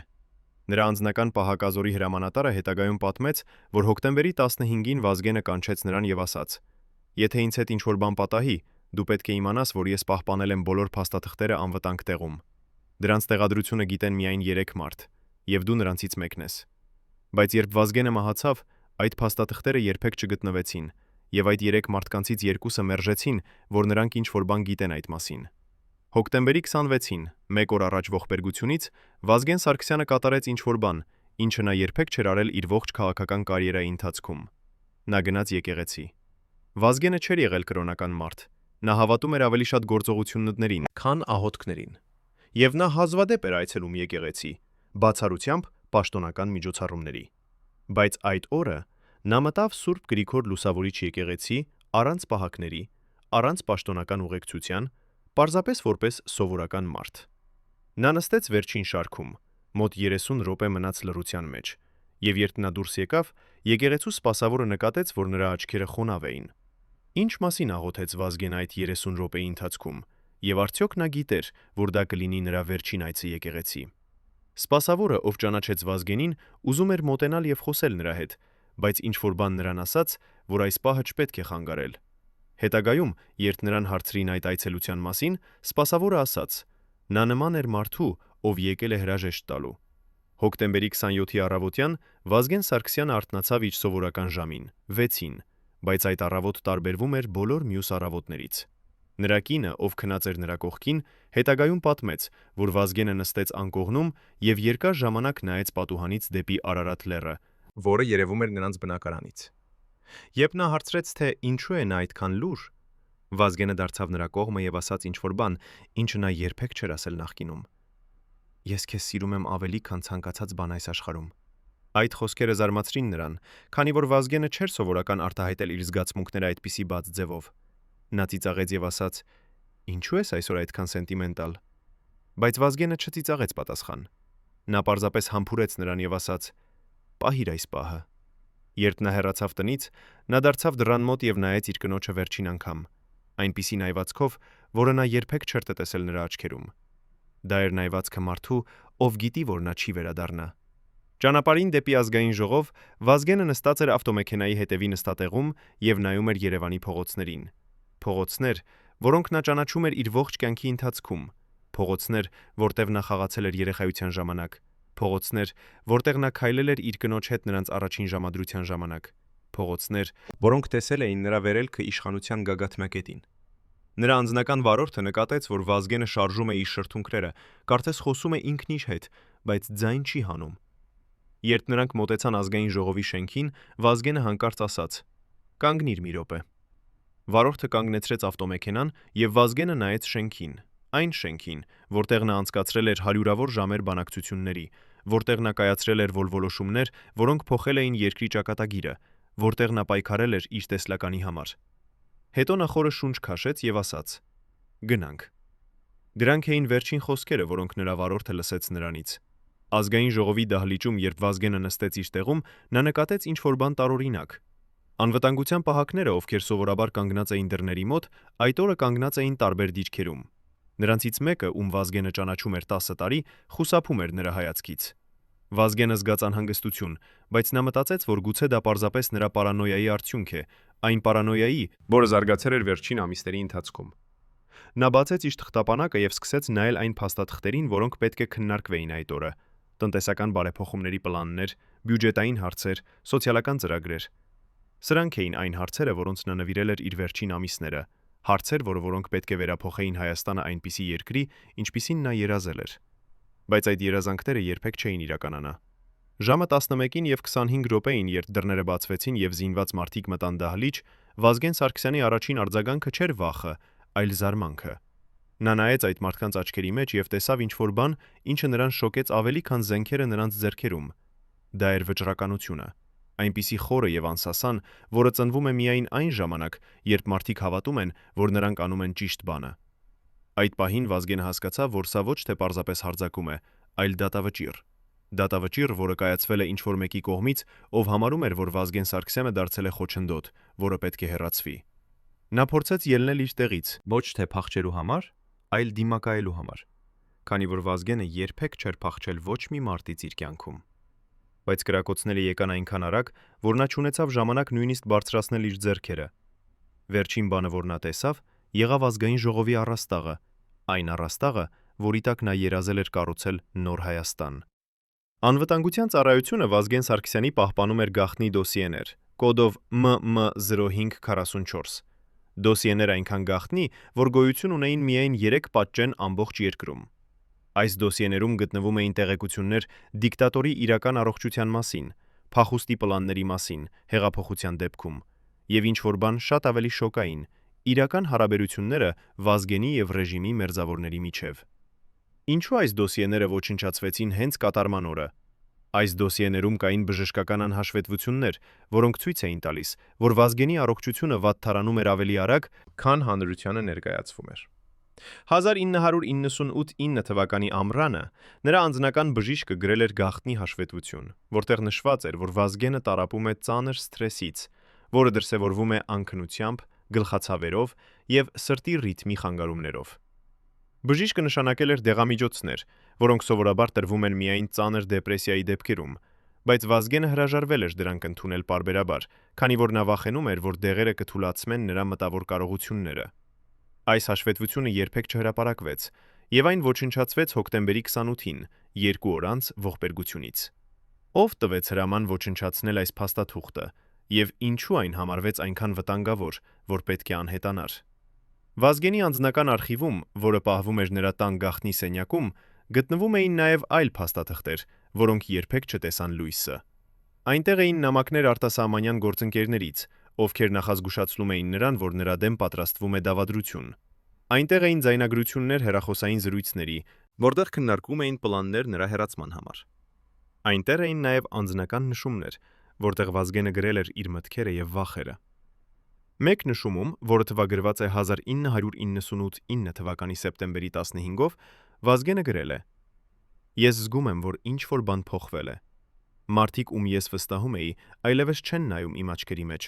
Նրա անձնական պահակազորի հրամանատարը հետագայում պատմեց, որ հոկտեմբերի 15-ին Վազգենը կանչեց նրան եւ ասաց. «Եթե ինձ հետ ինչ-որ բան պատահի, դու պետք է իմանաս, որ ես պահպանել եմ բոլոր փաստաթղթերը անվտանգ տեղում։ Դրանց տեղադրությունը գիտեն միայն 3 մարդ, եւ դու նրանցից մեկն ես»։ Բայց երբ Վազգենը մահացավ, այդ փաստաթղթերը երբեք չգտնվեցին, եւ այդ 3 մարդկանցից 2-ը մերժեցին, որ նրանք ինչ-որ բան գիտեն այդ մասին։ Հոկտեմբերի 26-ին, 1 օր առաջ ողբերգությունից, Վազգեն Սարգսյանը կատարեց ինչ-որ բան, ինչը նա երբեք չէր արել իր ողջ քաղաքական կարիերայի ընթացքում։ Նա գնաց եկեղեցի։ Վազգենը չէր եղել կրոնական մարդ։ Նա հավատում էր ավելի շատ գործողություններին, քան աղոթքներին։ Եվ նա հազվադեպ էր այցելում եկեղեցի, բացառությամբ պաշտոնական միջոցառումների։ Բայց այդ օրը նա մտավ Սուրբ Գրիգոր Լուսավորիչ եկեղեցի առանց պահակների, առանց պաշտոնական ուղեկցության, պարզապես որպես սովորական մարդ։ Նա նստեց վերջին շարքում, մոտ 30 րոպե մնաց լռության մեջ, եւ երբ նա դուրս եկավ, եկեղեցու սպասավորը նկատեց, որ նրա աչքերը խոնավ էին։ Ինչ մասին աղոթեց Վազգենը այդ 30 րոպեի ընթացքում, եւ արդյոք նա գիտեր, որ դա կլինի նրա վերջին այցը եկեղեցի։ Սպասավորը, ով ճանաչեց Վազգենին, ուզում էր մոտենալ եւ խոսել նրա հետ, բայց ինչ-որ բան նրան ասաց, որ այս պահը չպետք է խանգարել։ Հետագայում, երբ նրան հարցրին այդ այցելության մասին, սպասավորը ասաց. նա նման էր մարդու, ով եկել է հրաժեշտ տալու։ Հոկտեմբերի 27-ի առավոտյան Վազգեն Սարգսյանը արթնացավ իր սովորական ժամին, 6-ին, բայց այդ առավոտ տարբերվում էր բոլոր մյուս առավոտներից։ Նրա կինը, ով քնած էր նրա կողքին, հետագայում պատմեց, որ Վազգենը նստեց անկողնում եւ երկար ժամանակ նայեց պատուհանից դեպի Արարատ լեռը, որը երևում էր նրանց բնակարանից։ Երբ նա հարցրեց, թե ինչու է նա այդքան լուր, Վազգենը դարձավ նրա կողմը եւ ասաց ինչ-որ բան, ինչը նա երբեք չէր ասել նախկինում. «Ես քեզ սիրում եմ ավելի, քան ցանկացած բան այս աշխարհում»։ Այդ խոսքերը զարմացրին նրան, քանի որ Վազգենը չէր սովորական արտահայտել իր զգացմունքները այդպիսի բաց ձևով։ Նա ծիծաղեց եւ ասաց. «Ինչու ես այսօր այդքան սենտիմենտալ»։ Բայց Վազգենը չծիծաղեց պատասխան։ Նա պարզապես համբուրեց նրան եւ ասաց. «Պահիր այս պահը»։ Երբ նա հեռացավ տնից, նա դարձավ դռան մոտ եւ նայեց իր կնոջը վերջին անգամ, այնպիսի նայվածքով, որը նա երբեք չէր տեսել նրա աչքերում։ Դա էր նայվածքը մարդու, ով գիտի, որ նա չի վերադառնա։ Ճանապարհին դեպի ազգային ժողով Վազգենը նստած էր ավտոմեքենայի հետևի նստատեղում եւ նայում էր Երևանի փողոցներին։ Փողոցներ, որոնք նա ճանաչում էր իր ողջ կյանքի ընթացքում, փողոցներ, որտեղ նա խաղացել էր երեխայության ժամանակ, փողոցներ, որտեղ նա քայլել էր իր կնոջ հետ նրանց առաջին ժամադրության ժամանակ, փողոցներ, որոնք տեսել էին նրա վերելքը իշխանության գագաթնակետին։ Նրա անձնական վարորդը նկատեց, որ Վազգենը շարժում է իր շրթունքները, կարծես խոսում է ինքն իր հետ, բայց ձայն չի հանում։ Երբ նրանք մոտեցան ազգային ժողովի շենքին, Վազգենը հանկարծ ասաց. «Կանգնիր մի րոպե»։ Վարորդը կանգնեցրեց ավտոմեքենան եւ Վազգենը նայեց շենքին, այն շենքին, որտեղ նա անցկացրել էր հարյուրավոր ժամեր բանակցությունների, որտեղ նա կայացրել էր որոշումներ, որոնք փոխել էին երկրի ճակատագիրը, որտեղ նա պայքարել էր իր տեսլականի համար։ Հետո նա խորը շունչ քաշեց եւ ասաց. «Գնանք»։ Դրանք էին վերջին խոսքերը, որոնք նրա վարորդը լսեց նրանից։ Ազգային ժողովի դահլիճում, երբ Վազգենը նստեց իր տեղում, նա նկատեց ինչ-որ բան տարօրինակ։ Անվտանգության պահակները, ովքեր սովորաբար կանգնած էին դռների մոտ, այդ օրը կանգնած էին տարբեր դիրքերում։ Նրանցից մեկը, ում Վազգենը ճանաչում էր 10 տարի, խուսափում էր նրա հայացքից։ Վազգենը զգաց անհանգստություն, բայց նա մտածեց, որ գուցե դա պարզապես նրա պարանոյայի արդյունք է, այն պարանոյայի, որը զարգացել էր վերջին ամիսների ընթացքում։ Նա բացեց իր թղթապանակը եւ սկսեց նայել այն փաստաթղթերին, որոնք պետք է քննարկվեին այդ օրը։ Տնտեսական բարեփոխումների պլաններ, բյուջետային հարցեր, սոցիալական ծրագրեր։ Սրանք էին այն հարցերը, որոնց նա նվիրել էր իր վերջին ամիսները, հարցեր, որոնք պետք է վերափոխեին Հայաստանը այնպիսի երկրի, ինչպիսին նա երազել էր։ Բայց այդ երազանքները երբեք չէին իրականանա։ Ժամը 11-ին եւ 25 րոպեին, երբ դռները բացվեցին եւ զինված մարդիկ մտան դահլիճ, Վազգեն Սարգսյանի առաջին արձագանքը չէր վախը, այլ զարմանքը։ Նա նայեց այդ մարդկանց աչքերի մեջ եւ տեսավ ինչ-որ բան, ինչը նրան շոկեց ավելի, քան զենքերը նրանց ձեռքերում։ Դա էր վճռականությունը, այնպիսի խորը եւ անսասան, որը ծնվում է միայն այն ժամանակ, երբ մարդիկ հավատում են, որ նրանք անում են ճիշտ բանը։ Այդ պահին Վազգենը հասկացավ, որ սա ոչ թե պարզապես հարձակում է, այլ դատավճիռ։ Դատավճիռ, որը կայացվել է ինչ-որ մեկի կողմից, ով համարում էր, որ Վազգեն Սարգսյանը դարձել է խոչընդոտ, որը պետք է հեռացվի։ Նա փորձեց ելնել իր տեղից, ոչ թե փախչելու համար, այլ դիմակայելու համար, քանի որ Վազգենը երբեք չէր փախչել ոչ մի մարդից իր կյանքում։ Բայց կրակոցները եկան այնքան արագ, որ նա չունեցավ ժամանակ նույնիսկ բարձրացնել իր ձեռքերը։ Վերջին բանը, որ նա տեսավ, եղավ ազգային ժողովի առաստաղը, այն առաստաղը, որի տակ նա երազել էր կառուցել նոր Հայաստան։ Անվտանգության ծառայությունը Վազգեն Սարգսյանի պահպանում էր գաղտնի դոսիեներ, կոդով MM0544։ Դոսիեներ այնքան գաղտնի, որ գոյություն ունեին միայն 3 պատճեն ամբողջ երկրում։ Այս դոսիեներում գտնվում էին տեղեկություններ դիկտատորի իրական առողջության մասին, փախուստի պլանների մասին, հեղափոխության դեպքում, եւ ինչ-որ բան շատ ավելի շոկային՝ իրական հարաբերությունները Վազգենի եւ ռեժիմի մերձավորների միջև։ Ինչու այս դոսիեները ոչնչացվեցին հենց կատարման օրը։ Այս դոսիեներում կային բժշկական անհաշվետվություններ, որոնք ցույց էին տալիս, որ Վազգենի առողջությունը վատթարանում էր ավելի արագ, քան հանրությանը ներկայացվում էր։ 1998-9 թվականի ամռանը նրա անձնական բժիշկը գրել էր գաղտնի հաշվետվություն, որտեղ նշված էր, որ Վազգենը տառապում է ծանր սթրեսից, որը դրսևորվում է անքնությամբ, գլխացավերով եւ սրտի ռիթմի խանգարումներով։ Բժիշկը նշանակել էր դեղամիջոցներ, որոնք սովորաբար տրվում են միայն ծանր դեպրեսիայի դեպքերում, բայց Վազգենը հրաժարվել էր դրանք ընդունել պարբերաբար, քանի որ նա վախենում էր, որ դեղերը կթուլացնեն նրա մտավոր կարողությունները։ Այս հաշվետվությունը երբեք չհրապարակվեց, եւ այն ոչնչացվեց հոկտեմբերի 28-ին, 2 օր անց ողբերգությունից։ Ով տվեց հրաման ոչնչացնել այս փաստաթուղթը, եւ ինչու այն համարվեց այնքան վտանգավոր, որ պետք է անհետանար։ Վազգենի անձնական արխիվում, որը պահվում էր նրա տան գաղտնի սենյակում, գտնվում էին նաև այլ փաստաթղթեր, որոնք երբեք չտեսան լույսը։ Այնտեղ էին նամակներ արտասահմանյան գործընկերներից, ովքեր նախազգուշացնում էին նրան, որ նրա դեմ պատրաստվում է դավադրություն։ Այնտեղ էին ձայնագրություններ հեռախոսային զրույցների, որտեղ քննարկվում էին պլաններ նրա հեռացման համար։ Այնտեղ էին նաև անձնական նշումներ, որտեղ Վազգենը գրել էր իր մտքերը եւ վախերը։ Մեկ նշումում, որը թվագրված է 1998-9 թվականի սեպտեմբերի 15-ով, Վազգենը գրել է. «Ես զգում եմ, որ ինչ-որ բան փոխվել է։ Մարդիկ, ում ես վստահում էի, այլևս չեն նայում իմ աչքերի մեջ։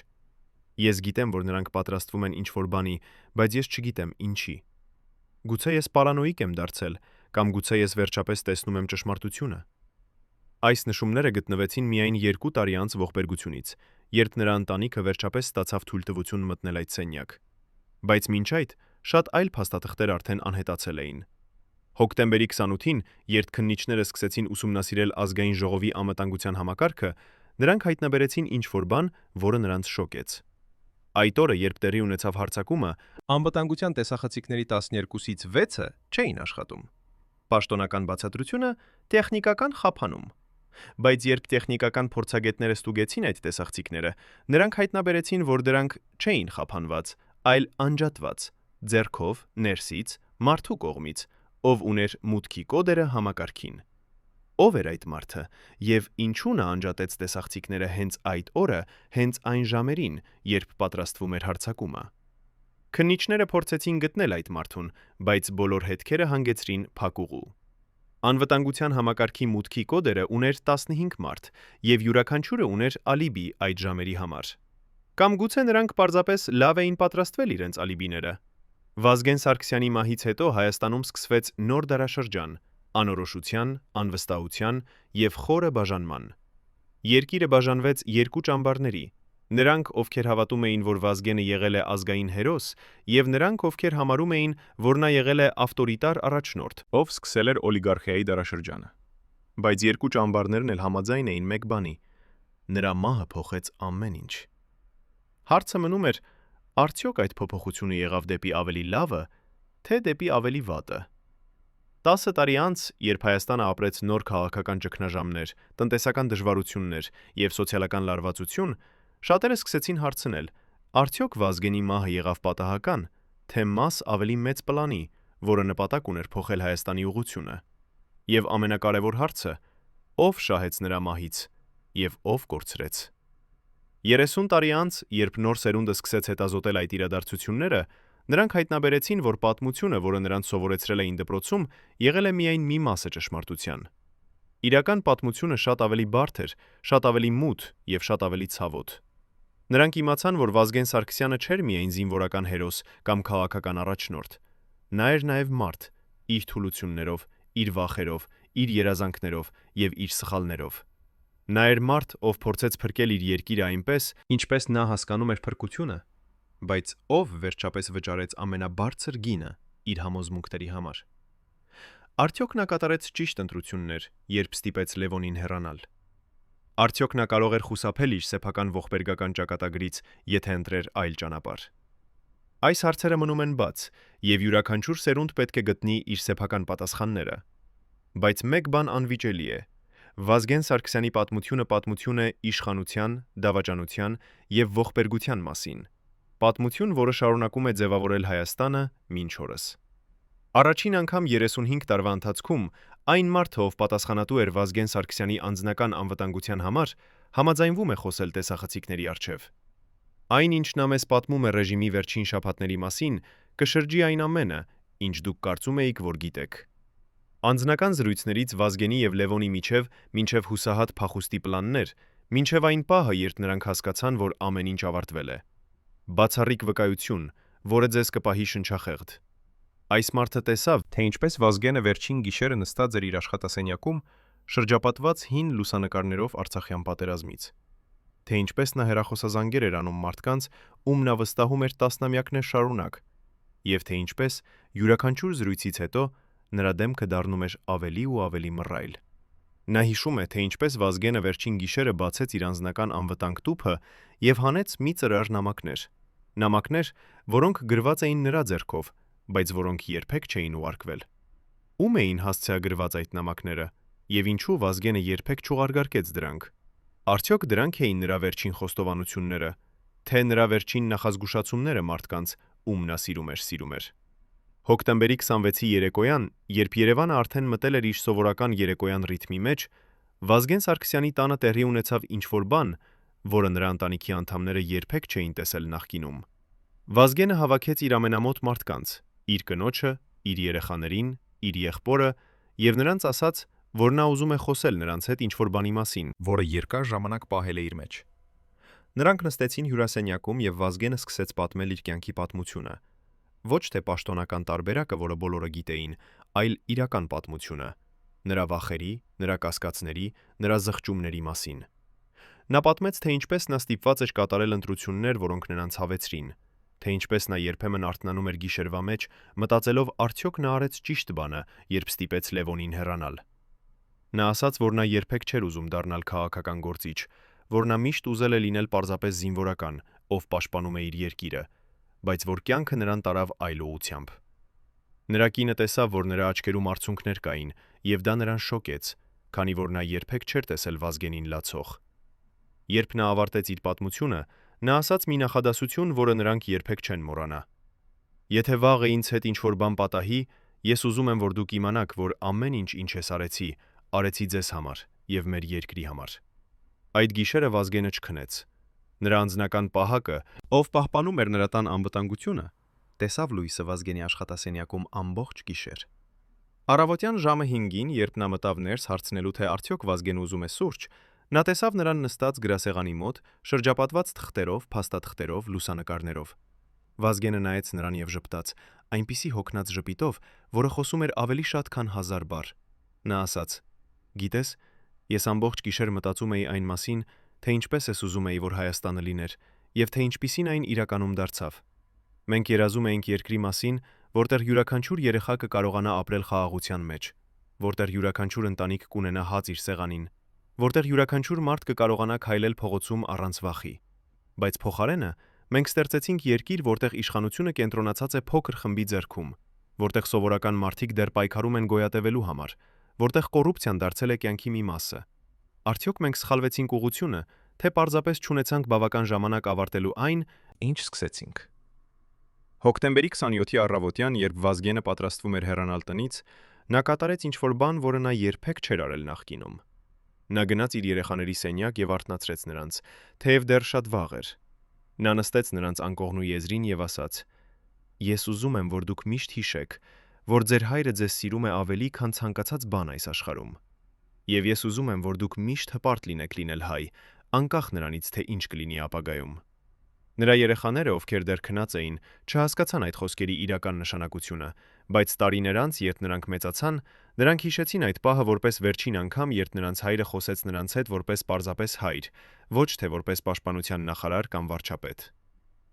Ես գիտեմ, որ նրանք պատրաստվում են ինչ-որ բանի, բայց ես չգիտեմ ինչի։ Գուցե ես պարանոիկ եմ դարձել, կամ գուցե ես վերջապես տեսնում եմ ճշմարտությունը»։ Այս նշումները գտնվեցին միայն 2 տարի անց ողբերգությունից, երբ նրա ընտանիքը վերջապես ստացավ թույլտվություն մտնել այդ սենյակ։ Բայց մինչ այդ շատ այլ փաստաթղթեր արդեն անհետացել էին։ Հոկտեմբերի 28-ին, երբ քննիչները սկսեցին ուսումնասիրել ազգային ժողովի անվտանգության համակարգը, նրանք հայտնաբերեցին ինչ-որ բան, որը նրանց շոկեց։ Այդ օրը, երբ տեղի ունեցավ հարձակումը, անվտանգության տեսախցիկների 12-ից 6-ը չէին աշխատում։ Պաշտոնական բացատրությունը տեխնիկական խափանում։ Բայց երբ տեխնիկական փորձագետները ստուգեցին այդ տեսախցիկները, նրանք հայտնաբերեցին, որ դրանք չէին խափանված, այլ անջատված, ձեռքով, ներսից, մարդու կողմից, ով ուներ մուտքի կոդերը համակարգին։ Ով էր այդ մարդը, եւ ինչու նա անջատեց տեսախցիկները հենց այդ օրը, հենց այն ժամերին, երբ պատրաստվում էր հարձակումը։ Քննիչները փորձեցին գտնել այդ մարդուն, բայց բոլոր հետքերը հանգեցրին փակուղու։ Անվտանգության համակարգի մուտքի կոդերը ուներ 15 մարդ, եւ յուրաքանչյուրը ուներ ալիբի այդ ժամերի համար։ Կամ գուցե նրանք պարզապես լավ էին պատրաստվել իրենց ալիբիները։ Վազգեն Սարգսյանի մահից հետո Հայաստանում սկսվեց նոր դարաշրջան՝ անորոշության, անվստահության եւ խորը բաժանման։ Երկիրը բաժանվեց երկու ճամբարների՝ նրանք, ովքեր հավատում էին, որ Վազգենը եղել է ազգային հերոս, եւ նրանք, ովքեր համարում էին, որ նա եղել է ավտորիտար առաջնորդ, ով սկսել էր օլիգարխիայի դարաշրջանը։ Բայց երկու ճամբարներն էլ համաձայն էին մեկ բանի. նրա մահը փոխեց ամեն ինչ։ Հարցը մնում էր, արդյոք այդ փոփոխությունը եղավ դեպի ավելի լավը, թե դեպի ավելի վատը։ 10 տարի անց, երբ Հայաստանը ապրեց նոր քաղաքական ճգնաժամեր, տնտեսական դժվարություններ եւ սոցիալական լարվածություն, շատերը սկսեցին հարցնել. արդյոք Վազգենի մահը եղավ պատահական, թե մաս ավելի մեծ պլանի, որը նպատակ ուներ փոխել Հայաստանի ուղղությունը։ Եվ ամենակարևոր հարցը, ով շահեց նրա մահից եւ ով կորցրեց։ 30 տարի անց, երբ նոր սերունդը սկսեց հետազոտել այդ իրադարձությունները, նրանք հայտնաբերեցին, որ պատմությունը, որը նրանց սովորեցրել էին դպրոցում, եղել է միայն մի մասը ճշմարտության։ Իրական պատմությունը շատ ավելի բարդ էր, շատ ավելի մութ եւ շատ ավելի ցավոտ։ Նրանք իմացան, որ Վազգեն Սարգսյանը չէր միայն զինվորական հերոս կամ քաղաքական առաջնորդ։ Նա էր նաեւ մարդ, իր թուլություններով, իր վախերով, իր երազանքներով եւ իր սխալներով։ Նա էր մարդ, ով փորձեց փրկել իր երկիրը այնպես, ինչպես նա հասկանում էր փրկությունը, բայց ով վերջապես վճարեց ամենաբարձր գինը իր համոզմունքների համար։ Արդյոք նա կատարեց ճիշտ ընտրություններ, երբ ստիպեց Լևոնին հեռանալ։ Արդյոք նա կարող էր խուսափել իր սեփական ողբերգական ճակատագրից, եթե ընտրեր այլ ճանապարհ։ Այս հարցերը մնում են բաց, եւ յուրաքանչյուր սերունդ պետք է գտնի իր սեփական պատասխանները։ Բայց մեկ բան անվիճելի է. Վազգեն Սարգսյանի պատմություն է իշխանության, դավաճանության եւ ողբերգության մասին։ Պատմություն, որը շարունակում է ձևավորել Հայաստանը մինչ օրս։ Առաջին անգամ 35 տարվա ընթացքում այն մարդը, ով պատասխանատու էր Վազգեն Սարգսյանի անձնական անվտանգության համար, համաձայնվում է խոսել տեսախցիկների առջև։ Այն, ինչ նա մեզ պատմում է ռեժիմի վերջին շաբաթների մասին, կշրջի այն ամենը, ինչ դուք կարծում էիք, որ գիտեք։ Անձնական զրույցներից Վազգենի եւ Լևոնի միջև մինչև հուսահատ փախուստի պլաններ, մինչև այն պահը, երբ նրանք հասկացան, որ ամեն ինչ ավարտվել է։ Բացառիկ վկայություն, որը ձեզ կպահի շնչախեղդ։ Այս մարդը տեսավ, Թե ինչպես Վազգենը վերջին գիշերը նստած էր իր աշխատասենյակում, շրջապատված հին լուսանկարներով Արցախյան պատերազմից։ Թե ինչպես նա հեռախոսազանգեր էր անում մարդկանց, ում նա վստահում էր տասնամյակներ շարունակ, եւ թե ինչպես յուրաքանչյուր զրույցից հետո նրա դեմքը դառնում էր ավելի ու ավելի մռայլ։ Նա հիշում է, թե ինչպես Վազգենը վերջին գիշերը բացեց իր անձնական անվտանգ տուփը եւ հանեց մի ծրար նամակներ։ Նամակներ, որոնք գրված էին նրա ձեռքով, բայց որոնք երբեք չէին ուղարկվել։ Ում էին հասցեագրված այդ նամակները, եւ ինչու Վազգենը երբեք չուղարկեց դրանք։ Արդյոք դրանք էին նրա վերջին խոստովանությունները, թե նրա վերջին նախազգուշացումները մարդկանց, ում նա սիրում էր։ Հոկտեմբերի 26-ի երեկոյան, երբ Երևանը արդեն մտել էր իր սովորական երեկոյան ռիթմի մեջ, Վազգեն Սարգսյանի տանը տեղի ունեցավ ինչ-որ բան, որը նրա ընտանիքի անդամները երբեք չէին տեսել նախկինում։ Վազգենը հավաքեց իր ամենամոտ մարդկանց՝ իր կնոջը, իր երեխաներին, իր եղբորը, եւ նրանց ասաց, որ նա ուզում է խոսել նրանց հետ ինչ-որ բանի մասին, որը երկար ժամանակ պահել է իր մեջ։ Նրանք նստեցին հյուրասենյակում եւ Վազգենը սկսեց պատմել իր կյանքի պատմությունը։ Ոչ թե պաշտոնական տարբերակը, որը բոլորը գիտեին, այլ իրական պատմությունը։ Նրա վախերի, նրա կասկածների, նրա զղջումների մասին։ Նա պատմեց, թե ինչպես նա ստիպված էր կատարել ընտրություններ, որոնք նրան ցավեցրին, թե ինչպես նա երբեմն արթնանում էր գիշերվա մեջ, մտածելով արդյոք նա արեց ճիշտ բանը, երբ ստիպեց Լևոնին հեռանալ։ Նա ասաց, որ նա երբեք չէր ուզում դառնալ քաղաքական գործիչ, որ նա միշտ ուզել է լինել պարզապես զինվորական, ով պաշտպանում է իր երկիրը, բայց որ կյանքը նրան տարավ այլ ուղղությամբ։ Նրա կինը տեսավ, որ նրա աչքերում արցունքներ կային, եւ դա նրան շոկեց, քանի որ նա երբեք չէր տեսել Վազգենին լացող։ Երբ նա ավարտեց իր պատմությունը, Նա ասաց մի նախադասություն, որը նրանք երբեք չեն մոռանա. Եթե վաղը ինձ հետ ինչ-որ բան պատահի, ես ուզում եմ, որ դուք իմանաք, որ ամեն ինչ ես արեցի ձեզ համար եւ մեր երկրի համար։ Այդ գիշերը Վազգենը չքնեց։ Նրա անձնական պահակը, ով պահպանում էր նրա տան անվտանգությունը, տեսավ լույսը Վազգենի աշխատասենյակում ամբողջ գիշեր։ Առավոտյան ժամը 5-ին, երբ նա մտավ ներս հարցնելու, թե արդյոք Վազգենը ուզում է սուրճ, նա տեսավ նրան նստած գրասեղանի մոտ, շրջապատված թղթերով, փաստաթղթերով, լուսանկարներով։ Վազգենը նայեց նրան եւ ժպտաց, այնպիսի հոգնած ժպիտով, որը խոսում էր ավելի շատ, քան 1000 բառ։ Նա ասաց. «Գիտես, ես ամբողջ գիշեր մտածում էի այն մասին, թե ինչպես ես ուզում էի, որ Հայաստանը լիներ, եւ թե ինչպիսին այն իրականում դարձավ։ Մենք երազում էինք երկրի մասին, որտեղ յուրաքանչյուր երեխա կկարողանա ապրել խաղաղության մեջ, որտեղ յուրաքանչյուր ընտանիք կունենա հաց իր սեղանին, որտեղ յուրաքանչյուր մարդ կկարողանա քայլել փողոցում առանց վախի։ Բայց փոխարենը մենք ստեղծեցինք երկիր, որտեղ իշխանությունը կենտրոնացած է փոքր խմբի ձեռքում, որտեղ սովորական մարդիկ դեռ պայքարում են գոյատևելու համար, որտեղ կոռուպցիան դարձել է կյանքի մի մասը։ Արդյոք մենք սխալվեցինք ուղղությունը, թե պարզապես չունեցանք բավական ժամանակ ավարտելու այն, ինչ սկսեցինք»։ Հոկտեմբերի 27-ի առավոտյան, երբ Վազգենը պատրաստվում էր հեռանալ տնից, նա կատարեց ինչ-որ բան, որը նա երբեք չէր արել նախկինում։ Նա գնաց իր երեխաների սենյակ եւ արթնացրեց նրանց, թեև դեռ շատ վաղ էր։ Նա նստեց նրանց անկողնու եզրին եւ ասաց. «Ես ուզում եմ, որ դուք միշտ հիշեք, որ ձեր հայրը ձեզ սիրում է ավելի, քան ցանկացած բան այս աշխարհում։ Եվ ես ուզում եմ, որ դուք միշտ հպարտ լինեք լինել հայ, անկախ նրանից, թե ինչ կլինի ապագայում»։ Նրա երեխաները, ովքեր դեռ քնած էին, չհասկացան այդ խոսքերի իրական նշանակությունը, բայց տարիներ անց, երբ նրանք մեծացան, նրանք հիշեցին այդ պահը որպես վերջին անգամ, երբ նրանց հայրը խոսեց նրանց հետ որպես պարզապես հայր, ոչ թե որպես պաշտպանության նախարար կամ վարչապետ։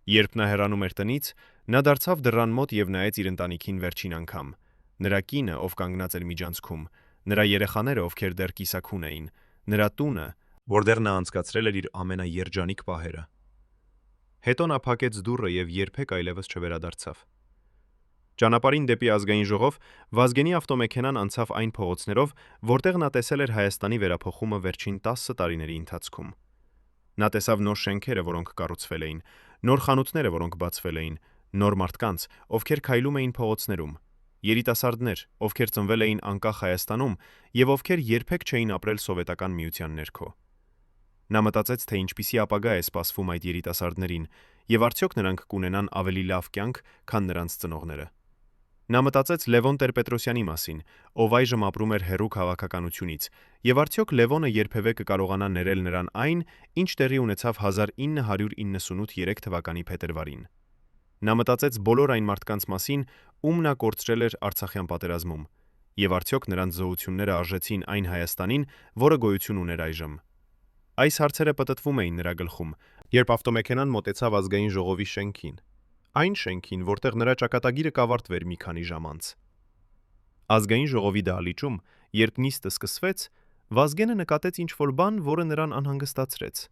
Երբ նա հեռանում էր տնից, նա դարձավ դռան մոտ եւ նայեց իր ընտանիքին վերջին անգամ։ Նրա կինը, ով կանգնած էր միջանցքում, նրա երեխաները, ովքեր դեռ կիսաքուն էին, նրա տունը, որտեղ նա անցկացրել էր իր ամենաերջանիկ պահերը։ Հետո նա փակեց դուռը եւ երբեք այլևս չվերադարձավ։ Ճանապարհին դեպի ազգային ժողով Վազգենի ավտոմեքենան անցավ այն փողոցներով, որտեղ նա տեսել էր Հայաստանի վերափոխումը վերջին 10 տարիների ընթացքում։ Նա տեսավ նոր շենքերը, որոնք կառուցվել էին, նոր խանութները, որոնք բացվել էին, նոր մարդկանց, ովքեր քայլում էին փողոցներում, երիտասարդներ, ովքեր ծնվել էին անկախ Հայաստանում եւ ովքեր երբեք չէին ապրել սովետական միության ներքո։ Նա մտածեց, թե ինչպիսի ապագա է սպասվում այդ երիտասարդներին եւ արդյոք նրանք կունենան ավելի լավ կյանք, քան նրանց ծնողները։ Նա մտածեց Լևոն Տեր-Պետրոսյանի մասին, ով այժմ ապրում էր հեռու քաղաքականությունից, եւ արդյոք Լևոնը երբևէ կկարողանա ներել նրան այն, ինչ տեղի ունեցավ 1998 թվականի փետրվարին։ Նա մտածեց բոլոր այն մարդկանց մասին, ում նա կորցրել էր Արցախյան պատերազմում, եւ արդյոք նրանց զոհությունները արժեցին այն Հայաստանին, որը գոյություն ուներ այժմ։ Այս հարցերը պտտվում էին նրա գլխում, երբ ավտոմեքենան մոտեցավ ազգային ժողովի շենքին, այն շենքին, որտեղ նրա ճակատագիրը կավարտվեր մի քանի ժամ անց։ Ազգային ժողովի դահլիճում, երբ նիստը սկսվեց, Վազգենը նկատեց ինչ-որ բան, որը նրան անհանգստացրեց։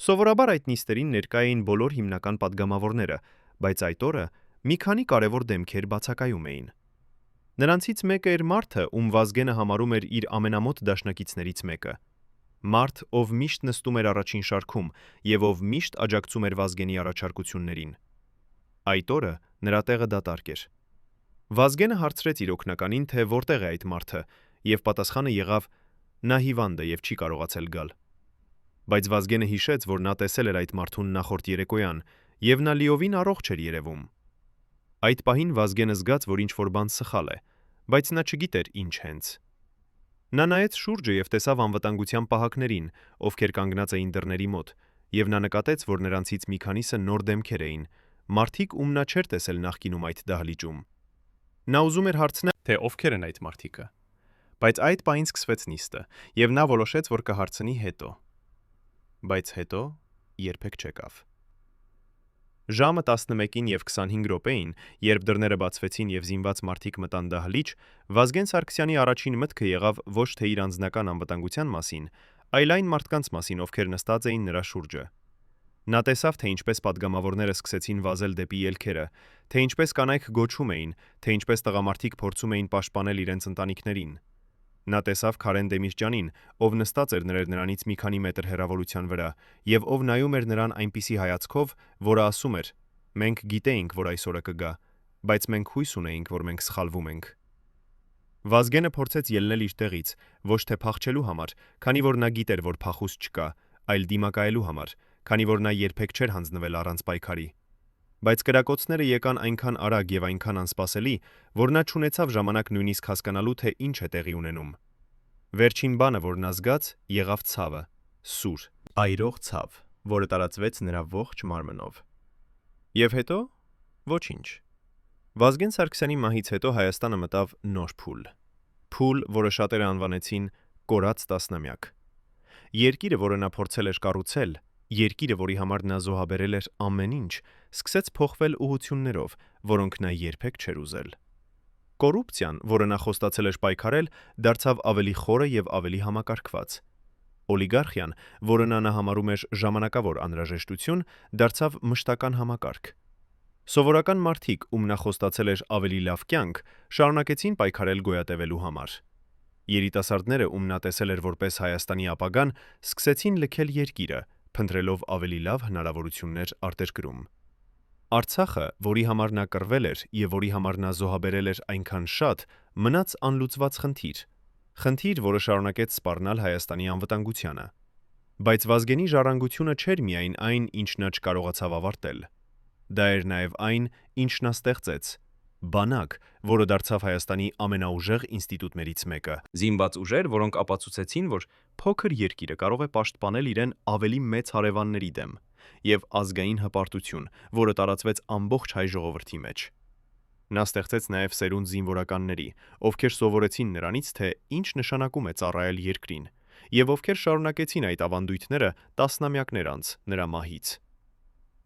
Սովորաբար այդ նիստերին ներկա էին բոլոր հիմնական падգամավորները, բայց այդ օրը մի քանի կարևոր դեմքեր բացակայում էին։ Նրանցից մեկը էր մարդը, ում Վազգենը համարում էր իր ամենամոտ դաշնակիցներից մեկը։ Մարդ, ով միշտ նստում էր առաջին շարքում եւ ով միշտ աջակցում էր Վազգենի առաջարկություններին։ Այդ օրը նրա տեղը դատարկ էր։ Վազգենը հարցրեց իր օգնականին, թե որտեղ է այդ մարդը, եւ պատասխանը եղավ. նա հիվանդ է եւ չի կարողացել գալ։ Բայց Վազգենը հիշեց, որ նա տեսել էր այդ մարդուն նախորդ երեկոյան, եւ նա լիովին առողջ էր երևում։ Այդ պահին Վազգենը զգաց, որ ինչ-որ բան սխալ է, բայց նա չգիտեր ինչ հենց։ Նա նայեց շուրջը եւ տեսավ անվտանգության պահակներին, ովքեր կանգնած էին դռների մոտ, եւ նա նկատեց, որ նրանցից մի քանիսը նոր դեմքեր էին, մարդիկ, ում նա չէր տեսել նախկինում այդ դահլիճում։ Նա ուզում էր հարցնել, թե ովքեր են այդ մարդիկը։ Բայց այդ պահին սկսվեց նիստը, եւ նա որոշեց, որ կհարցնի հետո։ Բայց հետո երբեք չեկավ։ Ժամը 11-ին եւ 25 րոպեին, երբ դռները բացվեցին եւ զինված մարդիկ մտան դահլիճ, Վազգեն Սարգսյանի առաջին մտքը եղավ ոչ թե իր անձնական անվտանգության մասին, այլ այն մարդկանց մասին, ովքեր նստած էին նրա շուրջը։ Նա տեսավ, թե ինչպես падգամավորները սկսեցին վազել դեպի ելքերը, թե ինչպես կանայք գոչում էին, թե ինչպես տղամարդիկ փորձում էին պաշտպանել իրենց ընտանիքներին։ Նա տեսավ Քարեն Դեմիրճյանին, ով նստած էր նրանից մի քանի մետր հեռավորության վրա, եւ ով նայում էր նրան այնպիսի հայացքով, որը ասում էր. «Մենք գիտեինք, որ այսօրը կգա, բայց մենք հույս ունեինք, որ մենք սխալվում ենք»։ Վազգենը փորձեց ելնել իր տեղից, ոչ թե փախչելու համար, քանի որ նա գիտեր, որ փախուստ չկա, այլ դիմակայելու համար, քանի որ նա երբեք չէր հանձնվել առանց պայքարի։ Բայց կրակոցները եկան այնքան արագ եւ այնքան անսպասելի, որ նա չունեցավ ժամանակ նույնիսկ հասկանալու, թե ինչ է տեղի ունենում։ Վերջին բանը, որ նա զգաց, եղավ ցավը, սուր, այրող ցավ, որը տարածվեց նրա ողջ մարմնով։ Եվ հետո ոչինչ։ Վազգեն Սարգսյանի մահից հետո Հայաստանը մտավ նոր փուլ, որը շատերը անվանեցին կորած տասնամյակ։ Երկիրը, որը նա փորձել էր կառուցել, երկիրը, որի համար նա զոհաբերել էր ամեն ինչ, սկսեց փոխվել ուղղություններով, որոնք նա երբեք չէր ուզել։ Կոռուպցիան, որը նա խոստացել էր պայքարել, դարձավ ավելի խորը եւ ավելի համակարգված։ Օլիգարխիան, որը նա համարում էր ժամանակավոր անհրաժեշտություն, դարձավ մշտական համակարգ։ Սովորական մարդիկ, ում նա խոստացել էր ավելի լավ կյանք, շարունակեցին պայքարել գոյատևելու համար։ Երիտասարդները, ում նա տեսել էր որպես Հայաստանի ապագան, սկսեցին լքել երկիրը, փնտրելով ավելի լավ հնարավորություններ արտերկրում։ Արցախը, որի համար նա կռվել էր եւ որի համար նա զոհաբերել էր այնքան շատ, մնաց անլուծված խնդիր, որը շարունակեց սպառնալ Հայաստանի անվտանգությանը։ Բայց Վազգենի ժառանգությունը չէր միայն այն, ինչ նա չկարողացավ ավարտել։ Դա էր նաև այն, ինչ նա ստեղծեց՝ բանակ, որը դարձավ Հայաստանի ամենաուժեղ ինստիտուտներից մեկը։ Զինված ուժեր, որոնք ապացուցեցին, որ փոքր երկիրը կարող է պաշտպանել իրեն ավելի մեծ հարևանների դեմ, եւ ազգային հպարտություն, որը տարածվեց ամբողջ հայ ժողովրդի մեջ։ Նա ստեղծեց նաև սերունդ զինվորականների, ովքեր սովորեցին նրանից, թե ինչ նշանակում է ծառայել երկրին, եւ ովքեր շարունակեցին այդ ավանդույթները տասնամյակներ անց նրա մահից։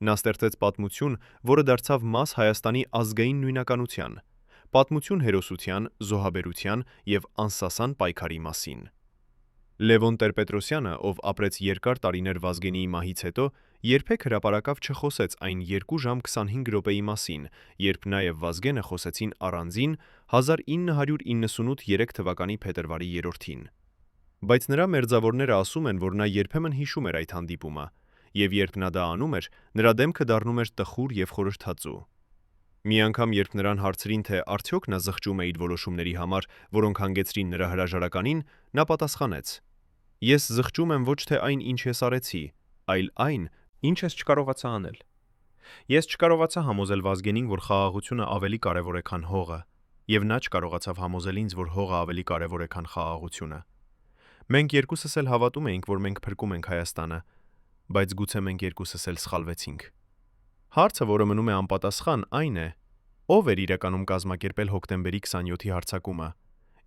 Նա ստեղծեց պատմություն, որը դարձավ մաս Հայաստանի ազգային նույնականության, պատմություն հերոսության, զոհաբերության եւ անսասան պայքարի մասին։ Լևոն Տեր-Պետրոսյանը, ով ապրեց երկար տարիներ Վազգենիի մահից հետո, երբեք հրապարակավ չխոսեց այն 2 ժամ 25 րոպեի մասին, երբ նա եւ Վազգենը խոսեցին առանձին 1998-3 թվականի փետրվարի 3-ին։ Բայց նրա մերձավորները ասում են, որ նա երբեմն հիշում էր այդ հանդիպումը, եւ երբ նա դա անում էր, նրա դեմքը դառնում էր տխուր եւ խորհրդածու։ Մի անգամ, երբ նրան հարցրին, թե արդյոք նա զղջում է իր որոշումների համար, որոնք հանգեցրին նրա հրաժարականին, նա պատասխանեց. «Ես զղջում եմ ոչ թե այն, ինչ ես արեցի, այլ այն, ինչ ես չկարողացա անել։ Ես չկարողացա համոզել Վազգենին, որ խաղաղությունը ավելի կարևոր է, քան հողը, եւ նա չկարողացավ համոզել ինձ, որ հողը ավելի կարևոր է, քան խաղաղությունը։ Մենք երկուսս էլ հավատում էինք, որ մենք փրկում ենք Հայաստանը, բայց գուցե մենք երկուսս էլ սխալվեցինք»։ Հարցը, որը մնում է անպատասխան, այն է. ով էր իրականում կազմակերպել հոկտեմբերի 27-ի հարձակումը,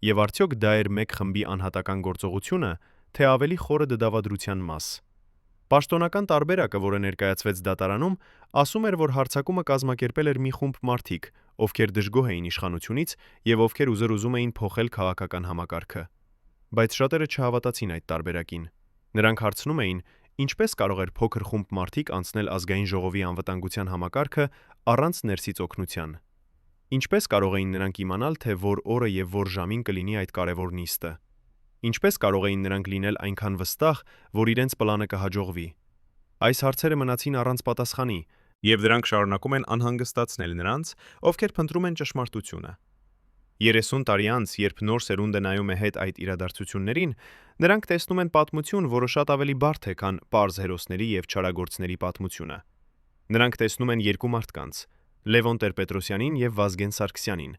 եւ արդյոք դա էր մեկ խմբի անհատական գործողությունը, թե ավելի խորը դատավադրության մաս։ Պաշտոնական տարբերակը, որը ներկայացվեց դատարանում, ասում էր, որ հարձակումը կազմակերպել էր մի խումբ մարդիկ, ովքեր դժգոհ էին իշխանությունից եւ ովքեր ուզում էին փոխել քաղաքական համակարգը։ Բայց շատերը չհավատացին այդ տարբերակին։ Նրանք հարցնում էին, ինչպես կարող էր փոքր խումբ մարդիկ անցնել ազգային ժողովի անվտանգության համակարգը առանց ներսից օգնության։ Ինչպես կարող էին նրանք իմանալ, թե որ օրը եւ որ ժամին կլինի այդ կարևոր նիստը։ Ինչպես կարող էին նրանք լինել այնքան վստահ, որ իրենց պլանը կհաջողվի։ Այս հարցերը մնացին առանց պատասխանի, եւ դրանք շարունակում են անհանգստացնել նրանց, ովքեր փնտրում են ճշմարտությունը։ 30 տարի անց, երբ նոր սերունդը նայում է հետ այդ իրադարձություններին, նրանք տեսնում են պատմություն, որը շատ ավելի բարդ է, քան պարզ հերոսների եւ չարագործների պատմությունը։ Նրանք տեսնում են երկու մարդկանց՝ Լևոն Տեր-Պետրոսյանին եւ Վազգեն Սարգսյանին,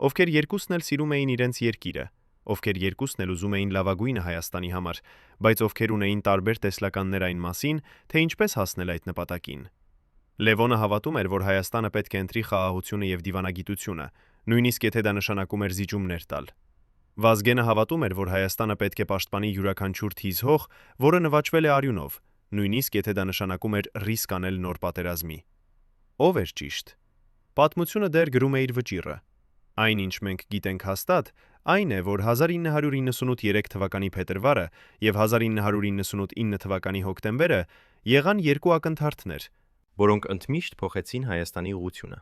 ովքեր երկուսն էլ սիրում էին իրենց երկիրը, ովքեր երկուսն էլ ուզում էին լավագույնը Հայաստանի համար, բայց ովքեր ունեին տարբեր տեսլականներ այն մասին, թե ինչպես հասնել այդ նպատակին։ Լևոնը հավատում էր, որ Հայաստանը պետք է ընտրի խաղաղությունը եւ դիվանագիտությունը, նույնիսկ եթե դա նշանակում էր զիջումներ տալ։ Վազգենը հավատում էր, որ Հայաստանը պետք է պաշտպանի յուրաքանչյուր թիզ հող, որը նվաճվել է արյունով, նույնիսկ եթե դա նշանակում էր ռիսկ անել նոր պատերազմի։ Ով էր ճիշտ։ Պատմությունը դեռ գրում է իր վճիռը։ Այն, ինչ մենք գիտենք հաստատ, այն է, որ 1998-3 թվականի փետրվարը եւ 1999 թվականի հոկտեմբերը եղան երկու ակնթարթներ, որոնք ընդմիշտ փոխեցին Հայաստանի ուղղությունը։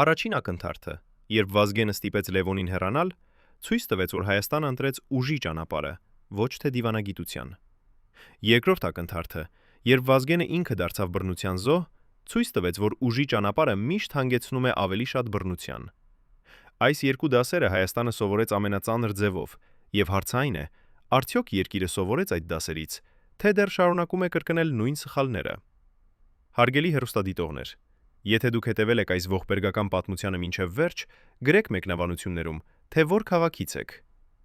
Առաջին ակնթարթը, երբ Վազգենը ստիպեց Լևոնին հեռանալ, ցույց տվեց, որ Հայաստանը ընտրեց ուժի ճանապարհը, ոչ թե դիվանագիտության։ Երկրորդ ակնթարթը, երբ Վազգենը ինքը դարձավ բռնության զոհ, ցույց տվեց, որ ուժի ճանապարհը միշտ հանգեցնում է ավելի շատ բռնության։ Այս երկու դասերը Հայաստանը սովորեց ամենածանր ձևով, եւ հարցը այն է, արդյոք երկիրը սովորեց այդ դասերից, թե դեռ շարունակում է կրկնել նույն սխալները։ Հարգելի հեռուստադիտողներ, եթե դուք հետևել եք այս ողբերգական պատմությանը մինչև վերջ, գրեք մեկնաբանություններում, թե որ քաղաքից եք։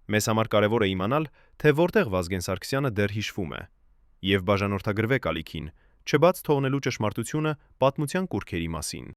Մեզ համար կարևոր է իմանալ, թե որտեղ Վազգեն Սարգսյանը դեռ հիշվում է։ Եվ բաժանորդագրվեք ալիքին, չբաց թողնելու ճշմարտությունը պատմության կուռքերի մասին։